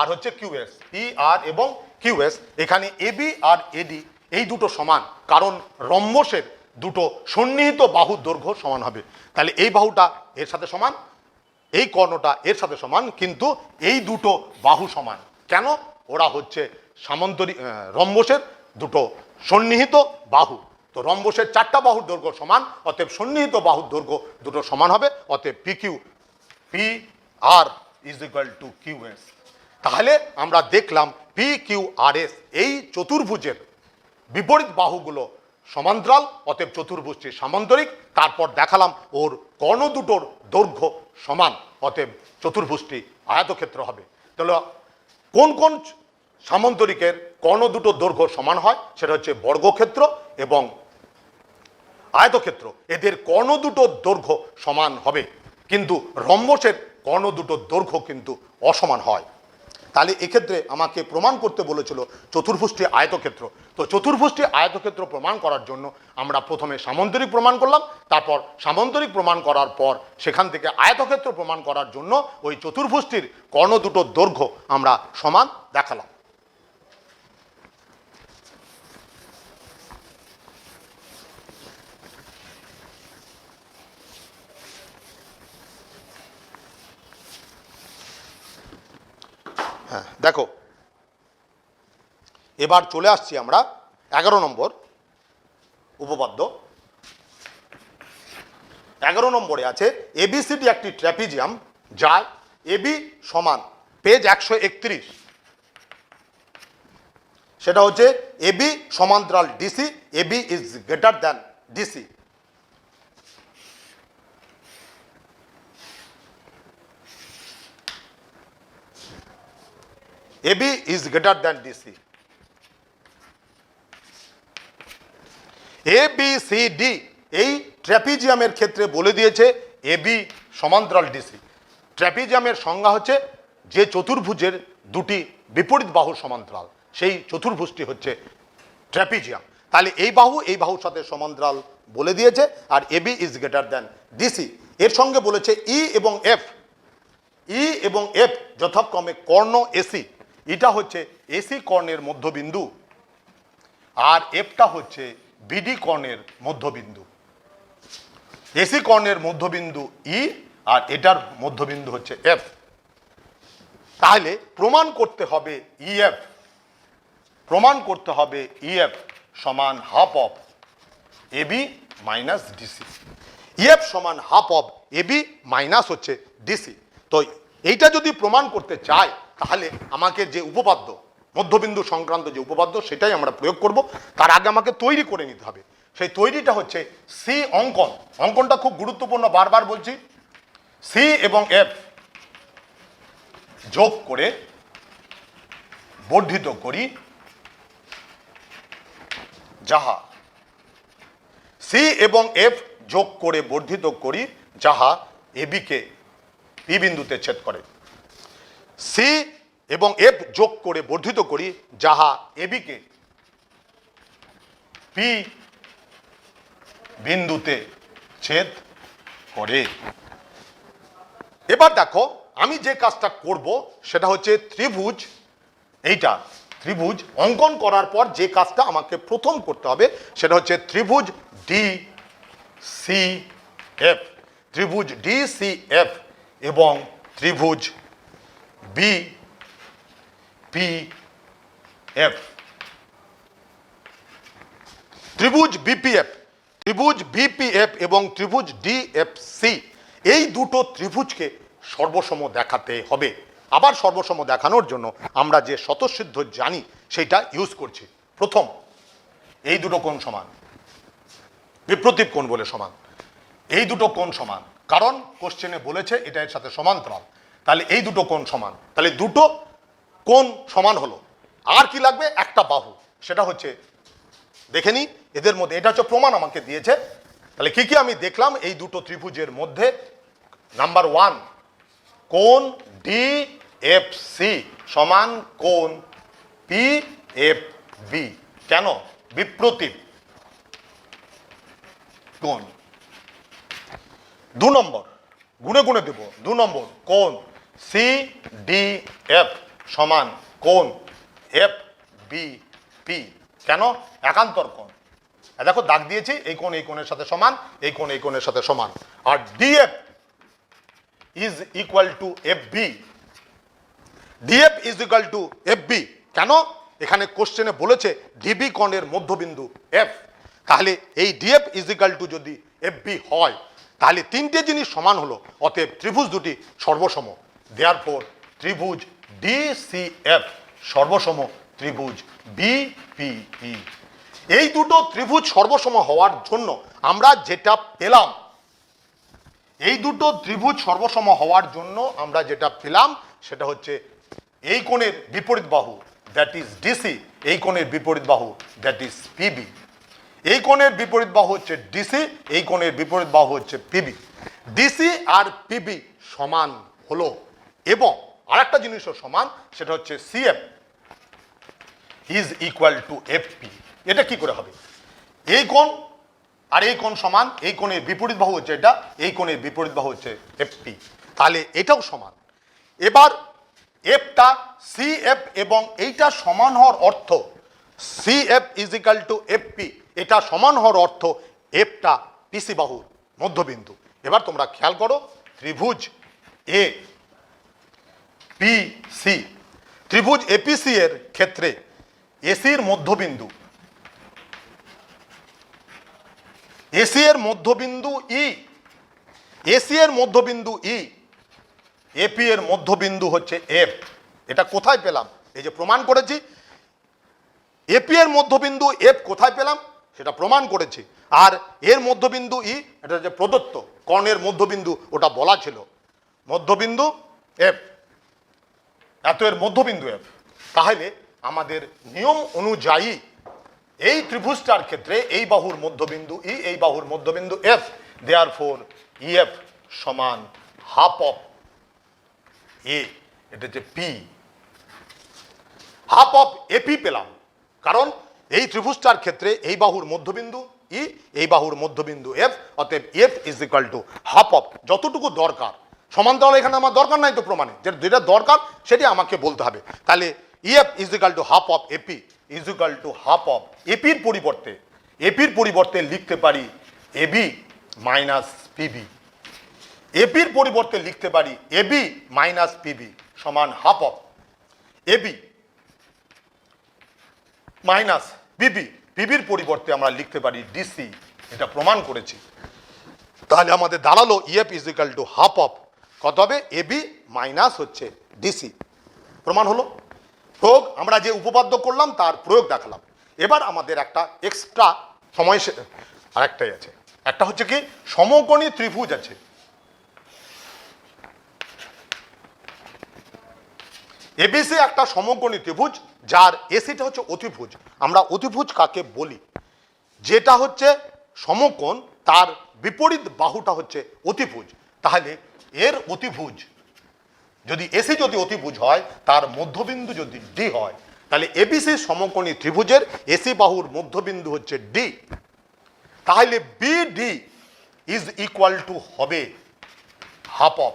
আর হচ্ছে কিউএস, পি আর এবং কিউএস এখানে এবি আর এডি এই দুটো সমান, কারণ রম্বসের দুটো সন্নিহিত বাহুর দৈর্ঘ্য সমান হবে। তাহলে এই বাহুটা এর সাথে সমান, এই কর্ণটা এর সাথে সমান, কিন্তু এই দুটো বাহু সমান কেন? ওরা হচ্ছে সামান্তরিক রম্বসের দুটো সন্নিহিত বাহু। তো রম্বসের 4টা বাহুর দৈর্ঘ্য সমান, অতএব সন্নিহিত বাহুর দৈর্ঘ্য দুটো সমান হবে। অতএব P R is equal to QS. তাহলে আমরা দেখলাম পি কিউ আর এস এই চতুর্ভুজের বিপরীত বাহুগুলো সমান্তরাল, অতএব চতুর্ভুজটি সামান্তরিক। তারপর দেখালাম ওর কর্ণ দুটোর দৈর্ঘ্য সমান, অতএব চতুর্ভুজটি আয়তক্ষেত্র হবে। তাহলে কোন কোন সামান্তরিকের কর্ণ দুটোর দৈর্ঘ্য সমান হয় সেটা হচ্ছে বর্গক্ষেত্র এবং আয়তক্ষেত্র। এদের কর্ণ দুটোর দৈর্ঘ্য সমান হবে, কিন্তু রম্বসের কর্ণ দুটোর দৈর্ঘ্য কিন্তু অসমান হয়। তাহলে এক্ষেত্রে আমাকে প্রমাণ করতে বলেছিল চতুর্ভুজটি আয়তক্ষেত্র। তো চতুর্ভুজটি আয়তক্ষেত্র প্রমাণ করার জন্য আমরা প্রথমে সামান্তরিক প্রমাণ করলাম, তারপর সামান্তরিক প্রমাণ করার পর সেখান থেকে আয়তক্ষেত্র প্রমাণ করার জন্য ওই চতুর্ভুজটির কর্ণ দুটোর দৈর্ঘ্য আমরা সমান দেখালাম। হ্যাঁ দেখো, এবার চলে আসছি আমরা 11 নম্বর উপপাদ্য। 11 নম্বরে আছে এবিসিডি একটি ট্র্যাপিজিয়াম যার এবি সমান পেজ 131, সেটা হচ্ছে এবি সমান্তরাল DC, AB is greater than DC. AB is greater than DC. A B C D এই ট্র্যাপিজিয়ামের ক্ষেত্রে বলে দিয়েছে এবি সমান্তরাল ডিসি। ট্র্যাপিজিয়ামের সংজ্ঞা হচ্ছে যে চতুর্ভুজের দুটি বিপরীত বাহুর সমান্তরাল, সেই চতুর্ভুজটি হচ্ছে ট্র্যাপিজিয়াম। তাহলে এই বাহুর সাথে সমান্তরাল বলে দিয়েছে, আর AB is greater than DC. এর সঙ্গে বলেছে ই এবং এফ যথাক্রমে কর্ণ এসি, এটা হচ্ছে এসি কর্ণের মধ্যবিন্দু, আর এফটা হচ্ছে বিডি কর্ণের মধ্যবিন্দু। এসি কর্ণের মধ্যবিন্দু ই, আর এটার মধ্যবিন্দু হচ্ছে এফ। তাহলে প্রমাণ করতে হবে ইএফ সমান half of AB minus DC. EF সমান হাফ অফ এবি মাইনাস হচ্ছে ডিসি। তো এইটা যদি প্রমাণ করতে চাই, তাহলে আমাকে যে উপপাদ্য, মধ্যবিন্দু সংক্রান্ত যে উপপাদ্য, সেটাই আমরা প্রয়োগ করব। তার আগে আমাকে তৈরি করে নিতে হবে। সেই তৈরিটা হচ্ছে সি অঙ্কন। অঙ্কনটা খুব গুরুত্বপূর্ণ, বারবার বলছি। সি এবং এফ যোগ করে বর্ধিত করি যাহা, সি এবং এফ যোগ করে বর্ধিত করি যাহা এবিকে পি বিন্দুতে ছেদ করে। সি এবং এফ যোগ করে বর্ধিত করি যাহা এবিকে পি বিন্দুতে ছেদ করে। এবার দেখো, আমি যে কাজটা করব সেটা হচ্ছে ত্রিভুজ অঙ্কন করার পর যে কাজটা আমাকে প্রথম করতে হবে সেটা হচ্ছে ত্রিভুজ ডি সি এফ, ত্রিভুজ ডি সি এফ এবং ত্রিভুজ বি পি এফ, ত্রিভুজ বিপিএফ এবং ত্রিভুজ ডিএফসি, এই দুটো ত্রিভুজকে সর্বসম দেখাতে হবে। আবার সর্বসম দেখানোর জন্য আমরা যে স্বতঃসিদ্ধ জানি সেটা ইউজ করছি। প্রথম, এই দুটো কোণ সমান, বিপ্রতীপ কোণ বলে সমান। এই দুটো কোণ সমান কারণ কোশ্চেনে বলেছে এটা এর সাথে সমান্তরাল। তাহলে এই দুটো কোণ সমান, তাহলে দুটো কোণ সমান হলো। আর কি লাগবে? একটা বাহু। সেটা হচ্ছে দেখে নি এদের মধ্যে, এটা হচ্ছে প্রমাণ আমাকে দিয়েছে। তাহলে কি কি আমি দেখলাম এই দুটো ত্রিভুজের মধ্যে? নাম্বার 1, কোণ ডিএফসি সমান কোণ পিএফবি। কেন? বিপ্রতীপ কোণ। 2 নম্বর, গুণে গুণে দেব, 2 নম্বর, কোণ সিডিএফ সমান কোণ এফবিপি। কেন? একান্তর কোণ। দেখো দাগ দিয়েছি, এই কোণ এই কোণের সাথে সমান, এই কোণ এই কোণের সাথে সমান। আর DF is equal to FB, DF is equal to FB. কেন? এখানে কোশ্চেনে বলেছে ডিবি কোণের মধ্যবিন্দু এফ। তাহলে এই ডিএফ ইজ ইকুয়াল টু যদি এফবি হয়, তাহলে তিনটে জিনিস সমান হলো, অতএব ত্রিভুজ দুটি সর্বসম। দেয়ারফর ত্রিভুজ ডিসিএফ সর্বসম ত্রিভুজ বিপিই। এই দুটো ত্রিভুজ সর্বসম হওয়ার জন্য আমরা যেটা পেলাম, এই দুটো ত্রিভুজ সর্বসম হওয়ার জন্য আমরা যেটা পেলাম সেটা হচ্ছে এই কোণের বিপরীত বাহু দ্যাট ইজ ডিসি, এই কোণের বিপরীত বাহু দ্যাট ইজ পিবি। এই কোণের বিপরীত বাহু হচ্ছে ডিসি, এই কোণের বিপরীত বাহু হচ্ছে পিবি। ডিসি আর পিবি সমান হলো, এবং আরেকটা জিনিসও সমান, সেটা হচ্ছে CF is equal two FP. এটা কি করে হবে? এই কোণ আর এই কোণ সমান, এই কোণের বিপরীত বাহু হচ্ছে এটা, এই কোণের বিপরীত বাহু হচ্ছে এফপি। তাহলে এটাও সমান। এবার এফটা সিএফ এবং এইটা সমান হওয়ার অর্থ, CF is equal two FP, এটা সমান হওয়ার অর্থ এফটা পিসি বাহুর মধ্যবিন্দু। এবার তোমরা খেয়াল করো, ত্রিভুজ এ পি সি, ত্রিভুজ এপিসি এর ক্ষেত্রে এসির মধ্যবিন্দু, এসি এর মধ্যবিন্দু ই, এসি এর মধ্যবিন্দু ই, এপি এর মধ্যবিন্দু হচ্ছে এফ। এটা কোথায় পেলাম? এই যে প্রমাণ করেছি। এপি এর মধ্যবিন্দু এফ কোথায় পেলাম সেটা প্রমাণ করেছি। আর এর মধ্যবিন্দু ই, এটা যে প্রদত্ত কর্ণের মধ্যবিন্দু, ওটা বলা ছিল মধ্যবিন্দু এফ, এত এর মধ্যবিন্দু এফ। তাহলে আমাদের নিয়ম অনুযায়ী এই ত্রিভুজটার ক্ষেত্রে এই বাহুর মধ্যবিন্দু ই, এই বাহুর মধ্যবিন্দু এফ, দেয়ারফর ইএফ সমান হাফ অফ এ, এটা হচ্ছে পি। হাফ অফ এপি পেলাম, কারণ এই ত্রিভুজটার ক্ষেত্রে এই বাহুর মধ্যবিন্দু ই, এই বাহুর মধ্যবিন্দু এফ, অতএব F is equal to half of যতটুকু দরকার। সমান্তরাল এখানে আমার দরকার নাই তো প্রমাণে, যেটা দরকার সেটি আমাকে বলতে হবে। তাহলে EF is equal to half of AP is equal to half of এপির পরিবর্তে লিখতে পারি এবি মাইনাস পিবি। এপির পরিবর্তে লিখতে পারি এবি মাইনাস পিবি সমান half of AB minus PB. পিবির পরিবর্তে আমরা লিখতে পারি ডিসি, এটা প্রমাণ করেছি। তাহলে আমাদের দাঁড়ালো EF is equal to half of কত হবে? এবি মাইনাস হচ্ছে ডিসি। প্রমাণ হলো। প্রয়োগ, আমরা যে উপপাদ্য করলাম তার প্রয়োগ দেখালাম। এবার আমাদের একটা এক্সট্রা সময় আরেকটাই আছে, একটা হচ্ছে কি সমকোণী ত্রিভুজ আছে। এবিসি একটা সমকোণী ত্রিভুজ, যার এসিটা হচ্ছে অতিভুজ। আমরা অতিভুজ কাকে বলি? যেটা হচ্ছে সমকোণ, তার বিপরীত বাহুটা হচ্ছে অতিভুজ। তাহলে এর অতিভুজ যদি এসি যদি অতিভুজ হয়, তার মধ্যবিন্দু যদি ডি হয়, তাহলে এবিসি সমকোণী ত্রিভুজের এসি বাহুর মধ্যবিন্দু হচ্ছে ডি। তাহলে বিডি ইজ ইকুয়াল টু হবে half of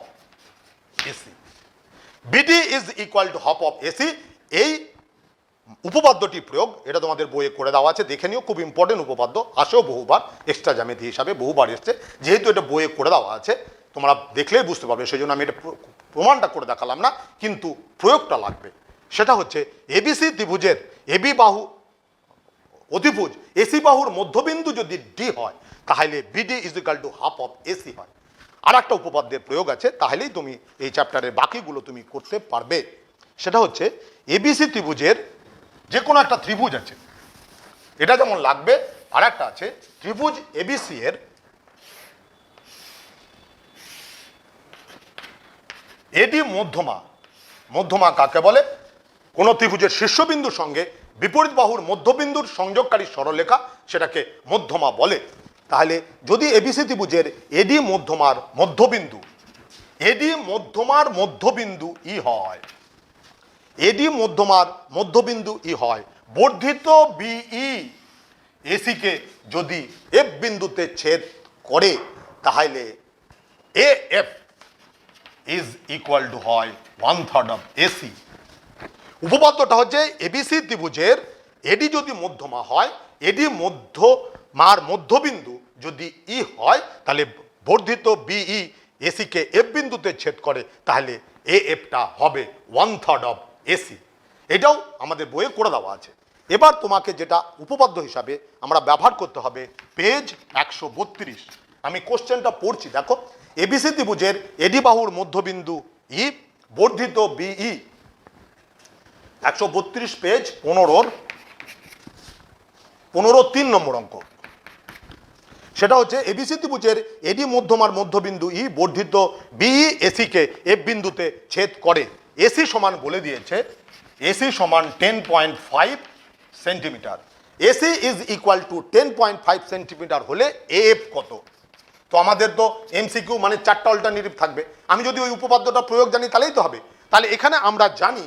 AC. BD is equal to half of AC. এই উপপাদ্যটি প্রয়োগ, এটা তোমাদের বইয়ে করে দেওয়া আছে, দেখে নিও। খুব ইম্পর্টেন্ট উপপাদ্য, আসেও বহুবার, এক্সট্রা জ্যামিতি হিসাবে বহুবার এসছে। যেহেতু এটা বইয়ে করে দেওয়া আছে, তোমরা দেখলেই বুঝতে পারবে, সেই জন্য আমি এটা প্রমাণটা করে দেখালাম না, কিন্তু প্রয়োগটা লাগবে। সেটা হচ্ছে এবিসি ত্রিভুজের এবি বাহু অতিভুজ এসি বাহুর মধ্যবিন্দু যদি ডি হয়, তাহলে BD is equal to half of AC হয়। আর একটা উপপাদ্যের প্রয়োগ আছে, তাহলেই তুমি এই চ্যাপ্টারের বাকিগুলো তুমি করতে পারবে। সেটা হচ্ছে এবিসি ত্রিভুজের যে কোনো একটা ত্রিভুজ আছে, এটা যেমন লাগবে। আর একটা আছে ত্রিভুজ এবিসি এর এডি মধ্যমা। মধ্যমা কাকে বলে? কোন ত্রিভুজের শীর্ষবিন্দুর সঙ্গে বিপরীত বাহুর মধ্যবিন্দুর সংযোগকারী সরলরেখা, সেটাকে মধ্যমা বলে। তাহলে যদি এবিসি ত্রিভুজের এডি মধ্যমার মধ্যবিন্দু ই হয়, এডি মধ্যমার মধ্যবিন্দু ই হয়, বর্ধিত বিই এসিকে যদি এফ বিন্দুতে ছেদ করে, তাহলে A F is equal two হয় 1/3 অফ এসি। উপপাদ্যটা হচ্ছে এবিসি ত্রিভুজের এডি যদি মধ্যমা হয়, এডি মধ্যমার মধ্যবিন্দু যদি ই হয়, তাহলে বর্ধিত বিই এসিকে এফ বিন্দুতে ছেদ করে, তাহলে এ এফটা হবে 1/3 অফ এসি। এটাও আমাদের বইয়ে করে দেওয়া আছে। এবার তোমাকে যেটা উপপাদ্য হিসাবে আমরা ব্যবহার করতে হবে, পেজ 132। আমি কোশ্চেনটা পড়ছি, দেখো। এবিসি ত্রিভুজের এডি বাহুর মধ্যবিন্দু ই, বর্ধিত বিই, 132 পেজ 15-3 নম্বর অঙ্ক। সেটা হচ্ছে এবিসি ত্রিভুজের এডি মধ্যমার মধ্যবিন্দু ই, বর্ধিত বিই এসিকে এফ বিন্দুতে ছেদ করে। এসি সমান বলে দিয়েছে, এসি সমান 10.5 centimetre. AC is equal two 10.5 centimetre হলে এএফ কত? তো আমাদের তো এমসিকিউ মানে 4টা অল্টারনেটিভ থাকবে। আমি যদি ওই উপপাদ্যটা প্রয়োগ জানি, তাহলেই তো হবে। তাহলে এখানে আমরা জানি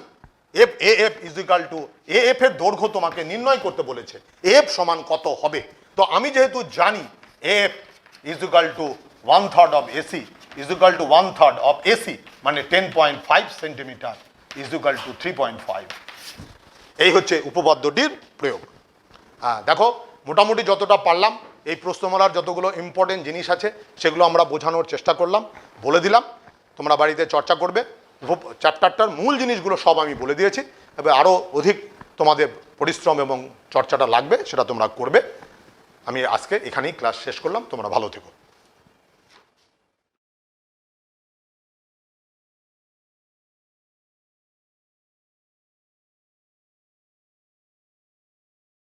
F AF is equal two AF এর দৈর্ঘ্য তোমাকে নির্ণয় করতে বলেছে, এফ সমান কত হবে। তো আমি যেহেতু জানি F is equal two 1/3 of AC is equal two 1/3 of AC, মানে 10.5 সেন্টিমিটার ইজ ইকুয়াল টু 3.5। এই হচ্ছে উপপাদ্যটির প্রয়োগ। হ্যাঁ, দেখো, মোটামুটি যতটা পারলাম, এই প্রশ্নমালার যতগুলো ইম্পর্টেন্ট জিনিস আছে সেগুলো আমরা বোঝানোর চেষ্টা করলাম, বলে দিলাম। তোমরা বাড়িতে চর্চা করবে। চ্যাপ্টারটার মূল জিনিসগুলো সব আমি বলে দিয়েছি। তবে আরও অধিক তোমাদের পরিশ্রম এবং চর্চাটা লাগবে, সেটা তোমরা করবে। আমি আজকে এখানেই ক্লাস শেষ করলাম। তোমরা ভালো থেকো।